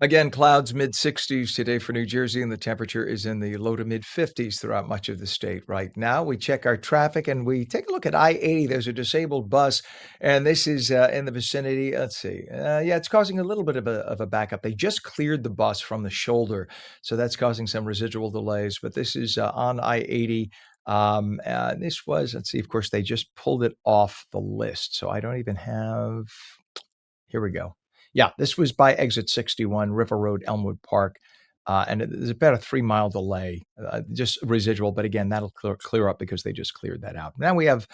Again, clouds mid 60s today for New Jersey, and the temperature is in the low to mid 50s throughout much of the state right now. We check our traffic and we take a look at I-80. There's a disabled bus, and this is in the vicinity. Let's see. Yeah, it's causing a little bit of a backup. They just cleared the bus from the shoulder, so that's causing some residual delays. But this is on I-80. This was, let's see, of course, they just pulled it off the list. So I don't even have. Here we go. Yeah, this was by exit 61, River Road, Elmwood Park. And there's about a 3-mile delay, just residual. But again, that'll clear up because they just cleared that out. Now we have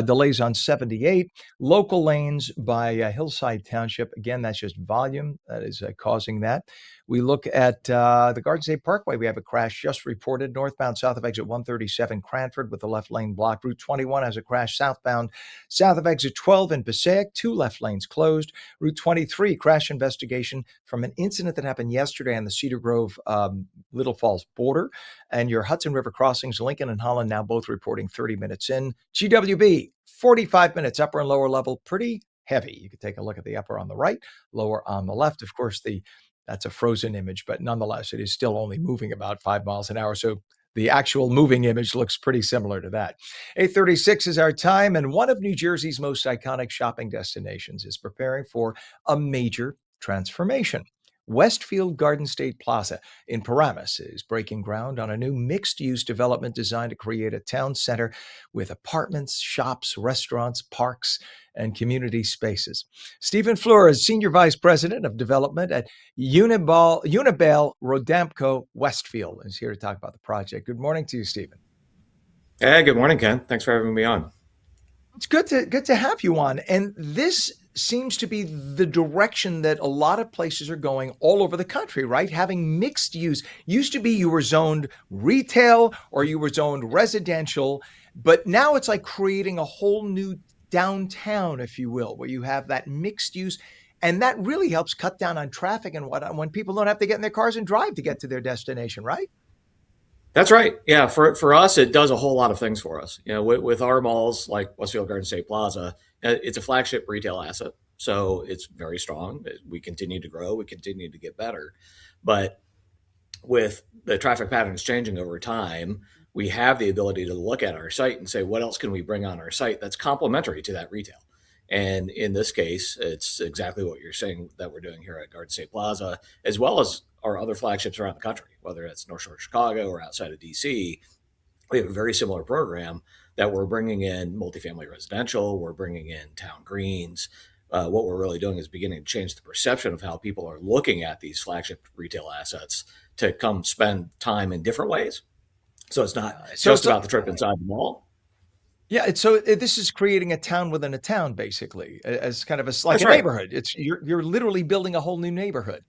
delays on 78, local lanes by Hillside Township. Again, that's just volume that is causing that. We look at the Garden State Parkway. We have a crash just reported northbound south of exit 137 Cranford with the left lane blocked. Route 21 has a crash southbound south of exit 12 in Passaic, 2 left lanes closed. Route 23 crash investigation from an incident that happened yesterday on the Cedar Grove Little Falls border. And your Hudson River crossings, Lincoln and Holland, now both reporting 30 minutes in. GWB, 45 minutes, upper and lower level, pretty heavy. You can take a look at the upper on the right, lower on the left. Of course, that's a frozen image, but nonetheless, it is still only moving about 5 miles an hour. So the actual moving image looks pretty similar to that. 8:36 is our time, and one of New Jersey's most iconic shopping destinations is preparing for a major transformation. Westfield Garden State Plaza in Paramus is breaking ground on a new mixed-use development designed to create a town center with apartments, shops, restaurants, parks, and community spaces. Stephen Flores, Senior Vice President of Development at Unibel Rodamco Westfield, is here to talk about the project. Good morning to you, Stephen.
Hey, good morning, Ken. Thanks for having me on.
It's good to have you on. And this seems to be the direction that a lot of places are going all over the country, right? Having mixed use. Used to be you were zoned retail or you were zoned residential, but now it's like creating a whole new downtown, if you will, where you have that mixed use. And that really helps cut down on traffic and whatnot when people don't have to get in their cars and drive to get to their destination, right?
That's right. Yeah, for us, it does a whole lot of things for us. You know, with our malls like Westfield Garden State Plaza, it's a flagship retail asset, so it's very strong. We continue to grow, we continue to get better, but with the traffic patterns changing over time, we have the ability to look at our site and say, what else can we bring on our site that's complementary to that retail? And in this case, it's exactly what you're saying that we're doing here at Garden State Plaza, as well as our other flagships around the country, whether it's North Shore Chicago or outside of DC. we have a very similar program that we're bringing in multifamily residential, we're bringing in town greens. What we're really doing is beginning to change the perception of how people are looking at these flagship retail assets to come spend time in different ways. So it's not
So
just
it's
about the trip inside the mall.
yeah, this is creating a town within a town, basically, as kind of like
That's
a
right.
neighborhood. You're literally building a whole new neighborhood.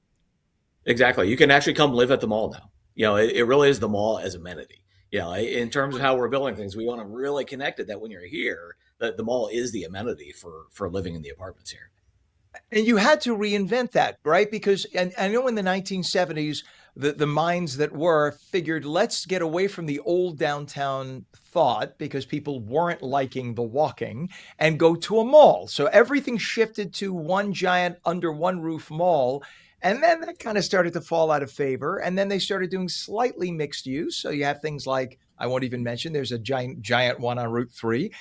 Exactly. You can actually come live at the mall now. It really is the mall as amenity. In terms of how we're building things, we want to really connect it that when you're here, that the mall is the amenity for living in the apartments here.
And you had to reinvent that, right? Because and I know in the 1970s, the minds that were figured, let's get away from the old downtown thought because people weren't liking the walking and go to a mall. So everything shifted to one giant under one roof mall. And then that kind of started to fall out of favor. And then they started doing slightly mixed use. So you have things like, I won't even mention, there's a giant one on Route 3.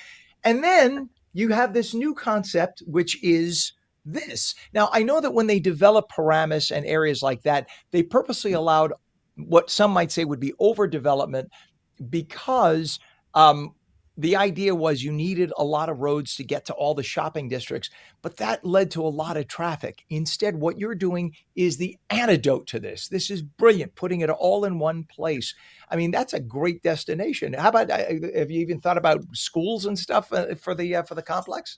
And then you have this new concept, which is this. Now, I know that when they developed Paramus and areas like that, they purposely allowed what some might say would be overdevelopment because the idea was you needed a lot of roads to get to all the shopping districts, but that led to a lot of traffic. Instead, what you're doing is the antidote to this. This is brilliant, putting it all in one place. I mean, that's a great destination. How about have you even thought about schools and stuff for the complex?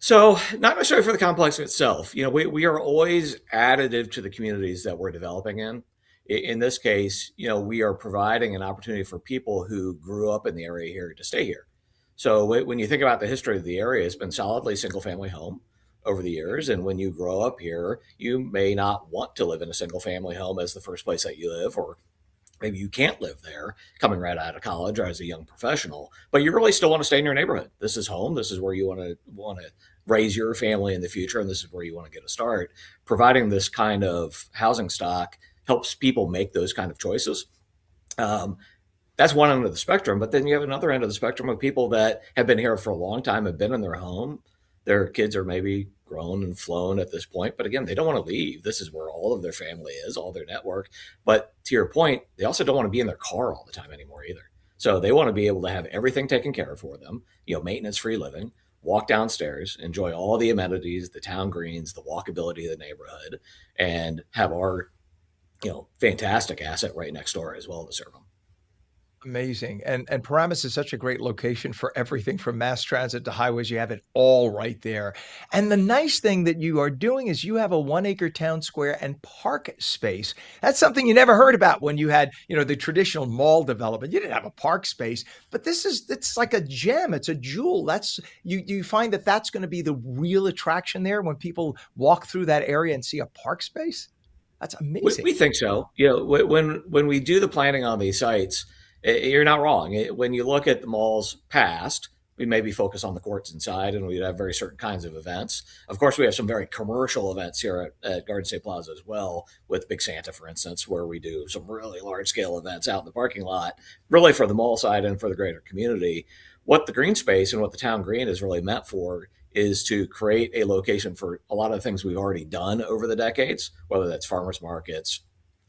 So, not necessarily for the complex itself. We are always additive to the communities that we're developing in. In this case, we are providing an opportunity for people who grew up in the area here to stay here. So, when you think about the history of the area, it's been solidly single family home over the years. And when you grow up here, you may not want to live in a single family home as the first place that you live, or maybe you can't live there coming right out of college or as a young professional, but you really still want to stay in your neighborhood. This is home. This is where you want to raise your family in the future, and this is where you want to get a start. Providing this kind of housing stock helps people make those kind of choices. That's one end of the spectrum, but then you have another end of the spectrum of people that have been here for a long time, have been in their home. Their kids are maybe grown and flown at this point, but again, they don't want to leave. This is where all of their family is, all their network. But to your point, they also don't want to be in their car all the time anymore either. So they want to be able to have everything taken care of for them, maintenance-free living, walk downstairs, enjoy all the amenities, the town greens, the walkability of the neighborhood, and have our, fantastic asset right next door as well to serve them.
Amazing. And Paramus is such a great location for everything from mass transit to highways. You have it all right there. And the nice thing that you are doing is you have a 1 acre town square and park space. That's something you never heard about when you had, the traditional mall development. You didn't have a park space, but it's like a gem. It's a jewel. You find that that's going to be the real attraction there when people walk through that area and see a park space. That's amazing.
We think so. When we do the planning on these sites, you're not wrong. When you look at the mall's past, we maybe focus on the courts inside, and we'd have very certain kinds of events. Of course, we have some very commercial events here at Garden State Plaza as well, with Big Santa, for instance, where we do some really large scale events out in the parking lot, really for the mall side and for the greater community. What the green space and what the town green is really meant for is to create a location for a lot of the things we've already done over the decades, whether that's farmers markets,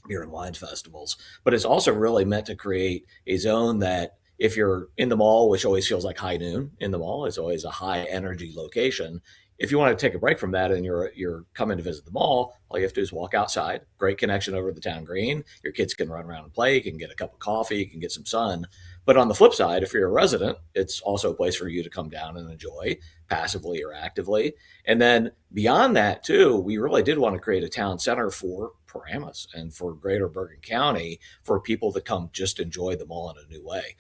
beer and wine festivals, but it's also really meant to create a zone that if you're in the mall, which always feels like high noon in the mall, it's always a high energy location. If you want to take a break from that and you're coming to visit the mall, all you have to do is walk outside. Great connection over the town green. Your kids can run around and play. You can get a cup of coffee. You can get some sun. But on the flip side, if you're a resident, it's also a place for you to come down and enjoy passively or actively. And then beyond that, too, we really did want to create a town center for Paramus and for Greater Bergen County for people to come just enjoy the mall in a new way.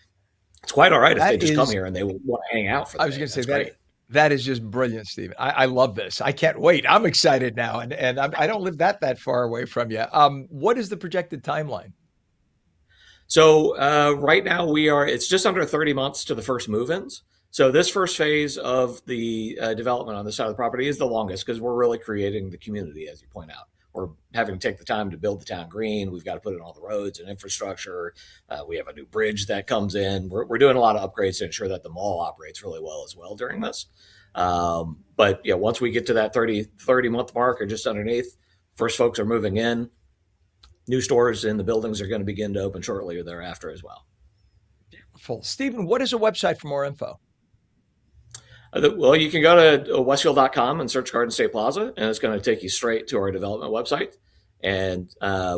It's quite all right if they just come here and they want to hang out for the
I was
day.
going to say
That's
that.
great.
That is just brilliant, Stephen. I love this. I can't wait. I'm excited now, and I don't live that far away from you. What is the projected timeline?
So right now it's just under 30 months to the first move-ins. So this first phase of the development on this side of the property is the longest because we're really creating the community, as you point out. We're having to take the time to build the town green. We've got to put in all the roads and infrastructure. We have a new bridge that comes in. We're doing a lot of upgrades to ensure that the mall operates really well as well during this. But once we get to that 30 month mark or just underneath, first folks are moving in. New stores in the buildings are going to begin to open shortly thereafter as well.
thoughtful. Stephen, what is a website for more info?
Well, you can go to westfield.com and search Garden State Plaza, and it's going to take you straight to our development website. And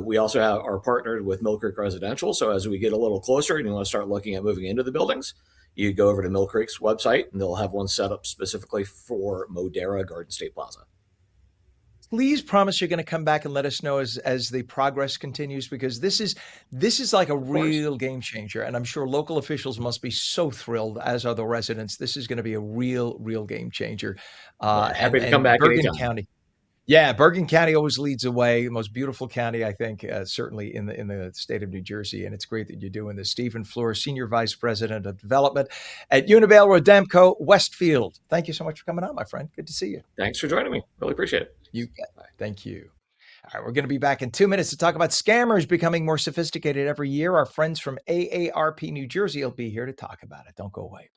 we also are partnered with Mill Creek Residential. So as we get a little closer and you want to start looking at moving into the buildings, you go over to Mill Creek's website, and they'll have one set up specifically for Modera Garden State Plaza.
Please promise you're going to come back and let us know as the progress continues, because this is like a real game changer, and I'm sure local officials must be so thrilled, as are the residents. This is going to be a real game changer.
Happy to come back
Bergen
anytime.
County. Yeah, Bergen County always leads the way. The most beautiful county, I think, certainly in the state of New Jersey. And it's great that you're doing this. Stephen Fleur, Senior Vice President of Development at Univale Rodamco Westfield. Thank you so much for coming on, my friend. Good to see you.
Thanks for joining me. Really appreciate it.
You bet. Thank you. All right, we're going to be back in 2 minutes to talk about scammers becoming more sophisticated every year. Our friends from AARP New Jersey will be here to talk about it. Don't go away.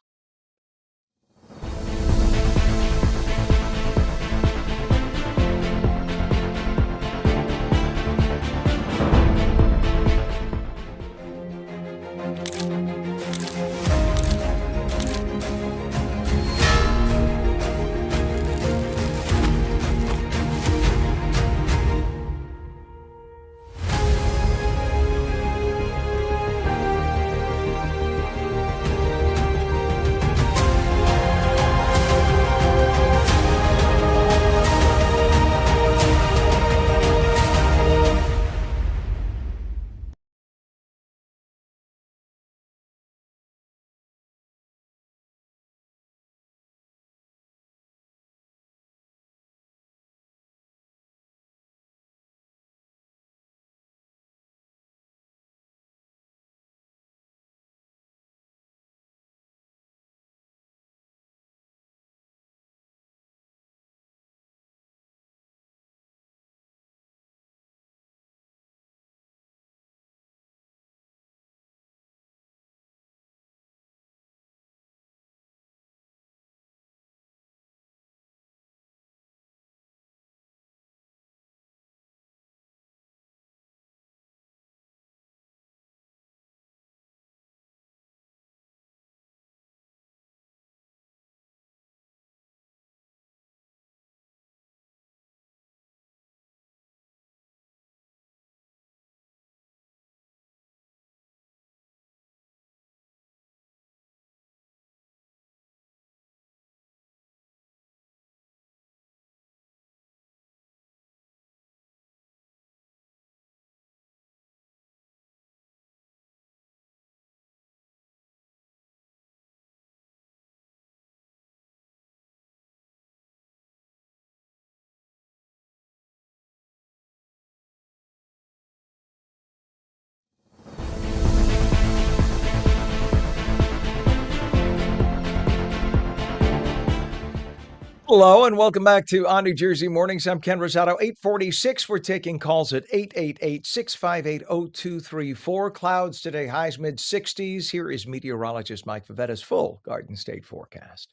Hello and welcome back to On New Jersey Mornings. I'm Ken Rosato. 846. We're taking calls at 888-658-0234. Clouds today, highs mid-60s. Here is meteorologist Mike Favetta's full Garden State forecast.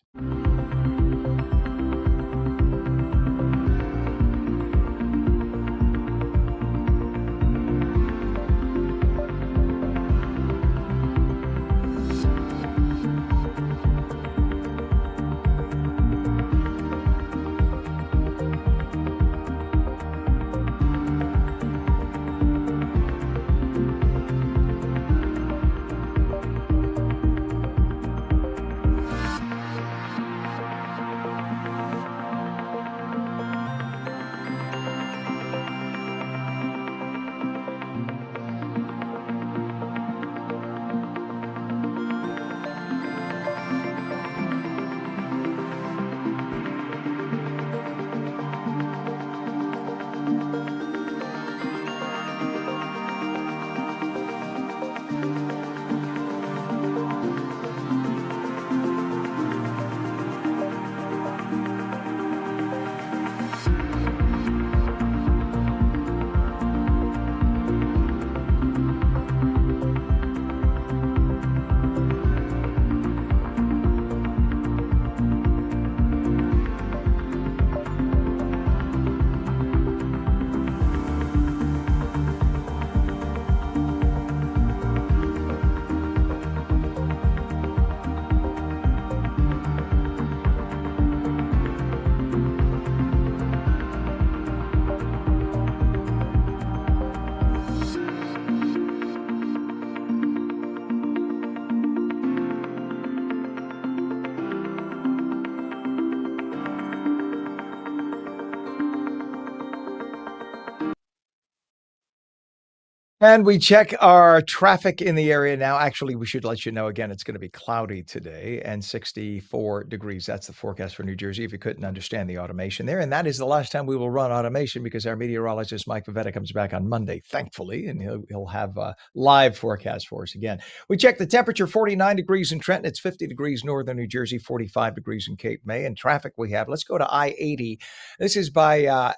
And we check our traffic in the area now. Actually, we should let you know again, it's going to be cloudy today and 64 degrees. That's the forecast for New Jersey, if you couldn't understand the automation there. And that is the last time we will run automation because our meteorologist, Mike Favetta, comes back on Monday, thankfully, and he'll have a live forecast for us again. We check the temperature, 49 degrees in Trenton. It's 50 degrees northern New Jersey, 45 degrees in Cape May. And traffic we have, let's go to I-80. This is by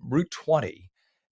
Route 20.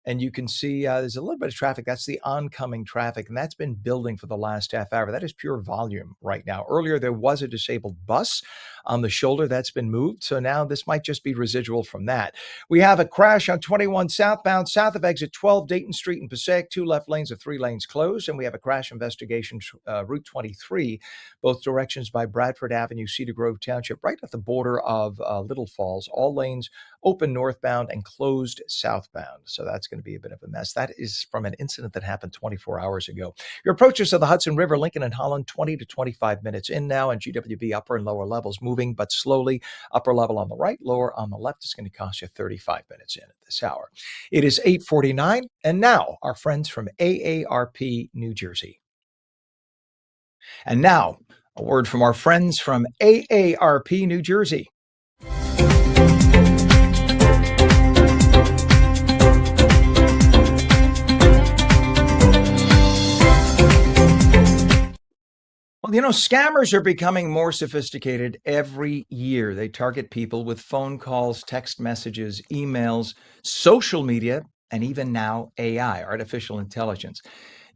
And you can see there's a little bit of traffic. That's the oncoming traffic, and that's been building for the last half hour. That is pure volume right now. Earlier, there was a disabled bus on the shoulder that's been moved. So now this might just be residual from that. We have a crash on 21 southbound, south of exit 12, Dayton Street in Passaic. 2 left lanes of 3 lanes closed. And we have a crash investigation, Route 23, both directions by Bradford Avenue, Cedar Grove Township, right at the border of Little Falls. All lanes open northbound and closed southbound. So that's going to be a bit of a mess. That is from an incident that happened 24 hours ago. Your approaches to the Hudson River, Lincoln and Holland, 20 to 25 minutes in now, and GWB upper and lower levels moving, but slowly. Upper level on the right, lower on the left. Is going to cost you 35 minutes in at this hour. It is 8:49, and now our friends from AARP New Jersey. And now a word from our friends from AARP New Jersey. Well, scammers are becoming more sophisticated every year. They target people with phone calls, text messages, emails, social media, and even now AI, artificial intelligence.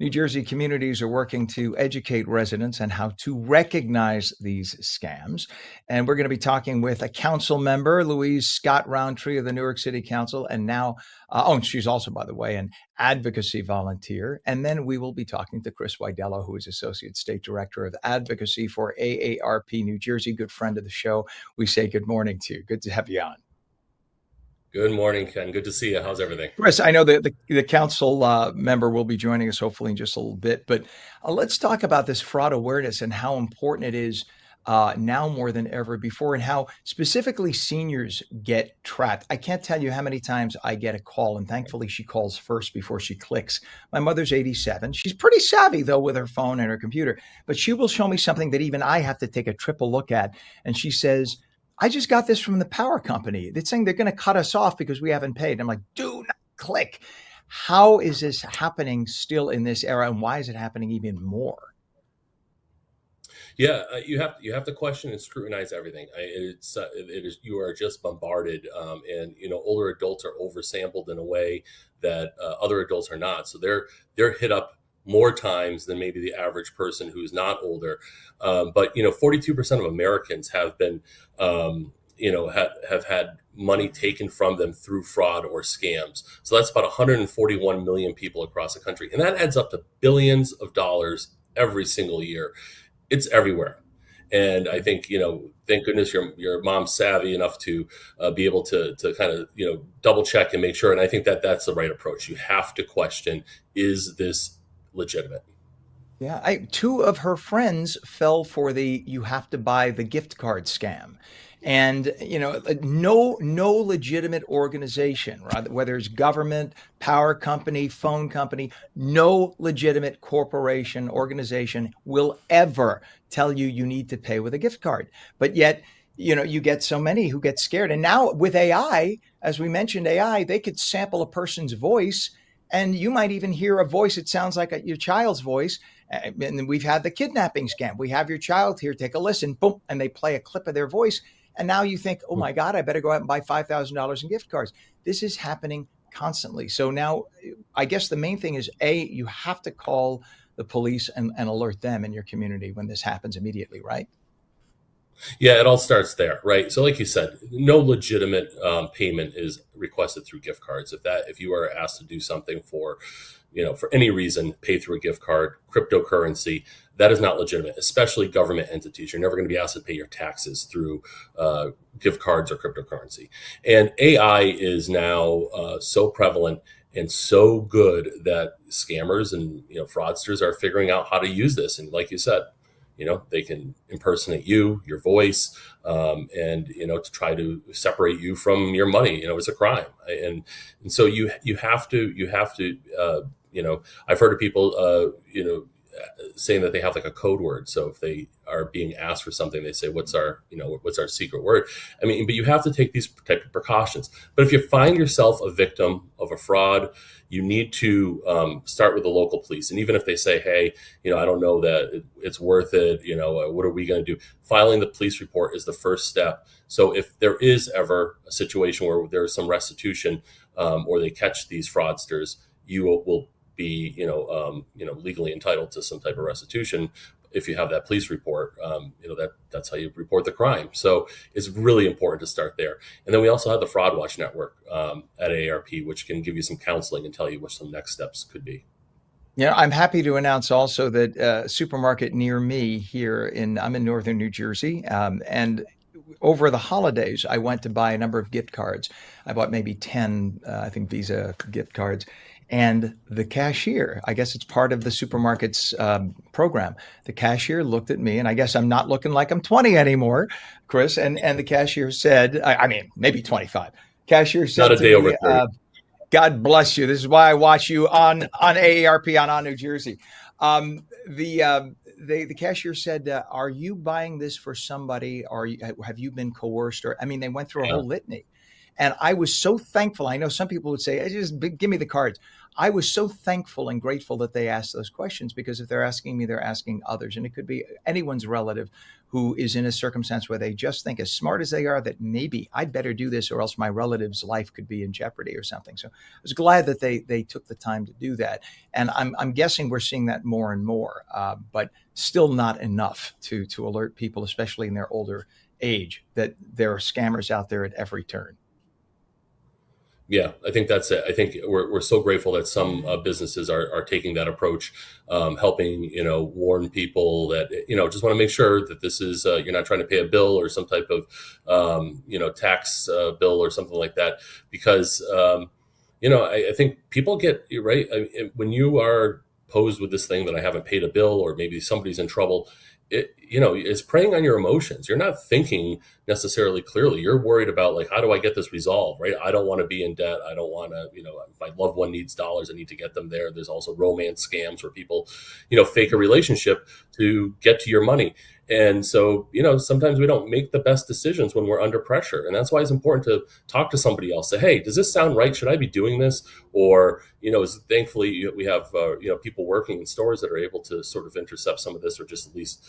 New Jersey communities are working to educate residents on how to recognize these scams. And we're going to be talking with a council member, Louise Scott Roundtree of the Newark City Council, and now, and she's also, by the way, an advocacy volunteer. And then we will be talking to Chris Widello, who is Associate State Director of Advocacy for AARP New Jersey, good friend of the show. We say good morning to you. Good to have you on.
Good morning, Ken. Good to see you. How's everything?
Chris, I know that the council member will be joining us hopefully in just a little bit, but let's talk about this fraud awareness and how important it is now more than ever before, and how specifically seniors get trapped. I can't tell you how many times I get a call, and thankfully she calls first before she clicks. My mother's 87. She's pretty savvy, though, with her phone and her computer, but she will show me something that even I have to take a triple look at, and she says, I just got this from the power company. They're saying they're going to cut us off because we haven't paid. I'm like, do not click. How is this happening still in this era, and why is it happening even more?
Yeah, you have to question and scrutinize everything. You are just bombarded, and older adults are oversampled in a way that other adults are not. So they're hit up more times than maybe the average person who's not older. But 42% of Americans have been, have had money taken from them through fraud or scams. So that's about 141 million people across the country, and that adds up to billions of dollars every single year. It's everywhere. And I think, thank goodness your mom's savvy enough to be able to kind of, double check and make sure. And I think that's the right approach. You have to question, is this legitimate?
Yeah, 2 of her friends fell for the you have to buy the gift card scam. And, no legitimate organization, right? Whether it's government, power company, phone company, no legitimate corporation, organization will ever tell you need to pay with a gift card. But yet, you get so many who get scared. And now with AI, as we mentioned, AI, they could sample a person's voice, and you might even hear a voice that sounds like your child's voice. And we've had the kidnapping scam. We have your child here, take a listen, boom, and they play a clip of their voice. And now you think, oh my God, I better go out and buy $5,000 in gift cards. This is happening constantly. So now I guess the main thing is, you have to call the police and alert them in your community when this happens immediately, right?
Yeah, it all starts there, right? So like you said, no legitimate payment is requested through gift cards. If you are asked to do something for any reason, pay through a gift card, cryptocurrency, that is not legitimate, especially government entities. You're never going to be asked to pay your taxes through gift cards or cryptocurrency. And AI is now so prevalent and so good that scammers and fraudsters are figuring out how to use this. And like you said, they can impersonate your voice, and to try to separate you from your money. It's a crime, and so you have to I've heard of people, saying that they have like a code word. So if they are being asked for something, they say, what's our secret word? I mean, but you have to take these type of precautions. But if you find yourself a victim of a fraud, you need to start with the local police. And even if they say, hey, I don't know that it's worth it, what are we going to do? Filing the police report is the first step. So if there is ever a situation where there is some restitution, or they catch these fraudsters, you will be, legally entitled to some type of restitution if you have that police report. That's how you report the crime. So it's really important to start there. And then we also have the Fraud Watch Network at AARP, which can give you some counseling and tell you what some next steps could be.
I'm happy to announce also that a supermarket near me here I'm in northern New Jersey, and over the holidays, I went to buy a number of gift cards. I bought maybe 10, I think, Visa gift cards. And the cashier, I guess it's part of the supermarket's program. The cashier looked at me, and I guess I'm not looking like I'm 20 anymore, Chris. And the cashier said, I mean, maybe 25. Cashier said
Not a
to
day
me,
over 30.
God bless you. This is why I watch you on AARP on New Jersey. The cashier said, "Are you buying this for somebody? Or have you been coerced?" Or they went through a whole litany. And I was so thankful. I know some people would say, just give me the cards. I was so thankful and grateful that they asked those questions, because if they're asking me, they're asking others. And it could be anyone's relative who is in a circumstance where they just think, as smart as they are, that maybe I'd better do this or else my relative's life could be in jeopardy or something. So I was glad that they took the time to do that. And I'm guessing we're seeing that more and more, but still not enough to alert people, especially in their older age, that there are scammers out there at every turn.
Yeah, I think that's it. I think we're so grateful that some businesses are taking that approach, helping, warn people that, just want to make sure that this is, you're not trying to pay a bill or some type of, tax bill or something like that. Because, I think people get, right, when you are posed with this thing that I haven't paid a bill, or maybe somebody's in trouble, it's preying on your emotions. You're not thinking necessarily clearly. You're worried about, like, how do I get this resolved, right? I don't want to be in debt. I don't want to, my loved one needs dollars. I need to get them there. There's also romance scams where people, fake a relationship to get to your money. And so, sometimes we don't make the best decisions when we're under pressure. And that's why it's important to talk to somebody else. Say, hey, does this sound right? Should I be doing this? Or, thankfully we have, people working in stores that are able to sort of intercept some of this, or just at least,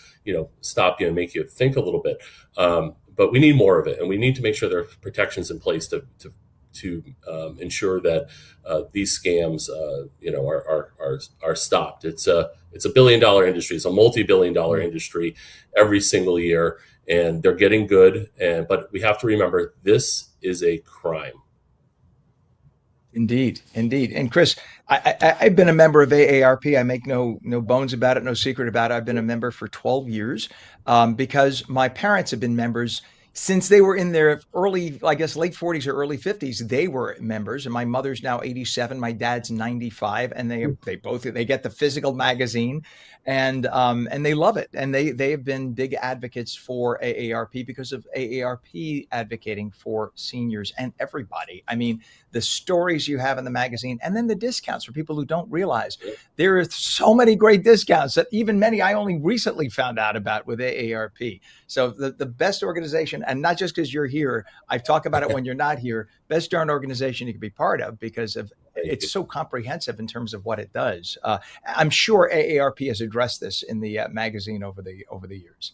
stop you and make you think a little bit. But we need more of it. And we need to make sure there are protections in place to ensure that these scams, are stopped. It's a $1 billion industry. It's a multi-billion-dollar industry every single year, and they're getting good. But we have to remember, this is a crime.
Indeed. And Chris, I've been a member of AARP. I make no bones about it, no secret about it. I've been a member for 12 years because my parents have been members since they were in their early, I guess, late 40s or early 50s. They were members, and my mother's now 87, my dad's 95, and they get the physical magazine, and they love it, and they have been big advocates for AARP because of AARP advocating for seniors and everybody. I mean, the stories you have in the magazine, and then the discounts for people who don't realize there are so many great discounts that even many I only recently found out about with AARP. So the best organization, and not just because you're here, I talk about it when you're not here, best darn organization you can be part of, because of it's so comprehensive in terms of what it does. I'm sure AARP has addressed this in the magazine over the years.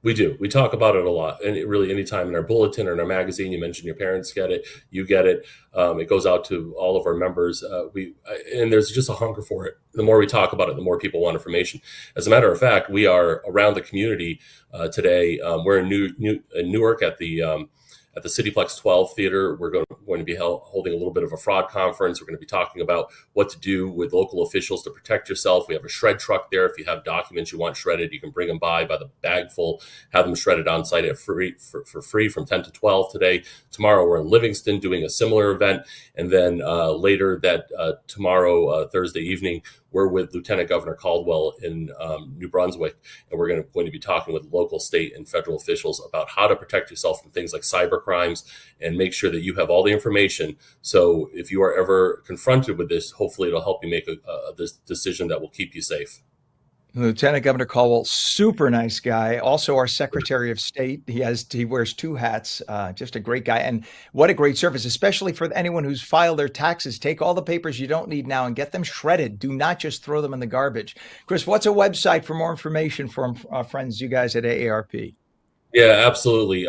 We do. We talk about it a lot, and really anytime in our bulletin or in our magazine, you mention your parents get it, you get it. It goes out to all of our members. And there's just a hunger for it. The more we talk about it, the more people want information. As a matter of fact, we are around the community today. We're in Newark at the Cityplex 12 Theater. We're going to be holding a little bit of a fraud conference. We're going to be talking about what to do with local officials to protect yourself. We have a shred truck there. If you have documents you want shredded, you can bring them by the bag full, have them shredded on site for free from 10 to 12 today. Tomorrow, we're in Livingston doing a similar event. And then later tomorrow, Thursday evening, we're with Lieutenant Governor Caldwell in New Brunswick, and we're going to be talking with local, state, and federal officials about how to protect yourself from things like cyber crimes and make sure that you have all the information. So if you are ever confronted with this, hopefully it'll help you make this decision that will keep you safe.
Lieutenant Governor Caldwell, super nice guy. Also, our Secretary of State. He wears two hats. Just a great guy, and what a great service, especially for anyone who's filed their taxes. Take all the papers you don't need now and get them shredded. Do not just throw them in the garbage. Chris, what's a website for more information from our friends, you guys at AARP?
Yeah, absolutely.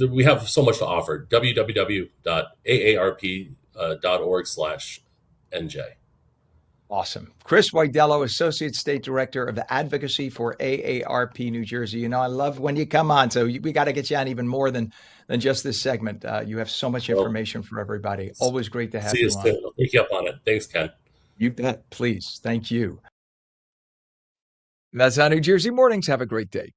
We have so much to offer. www.aarp.org/NJ.
Awesome. Chris Widello, Associate State Director of Advocacy for AARP New Jersey. You know, I love when you come on, so we got to get you on even more than just this segment. You have so much information for everybody. Always great to have you on.
See you soon. I'll take you up on it. Thanks, Ken.
You bet. Please. Thank you. That's how New Jersey Mornings. Have a great day.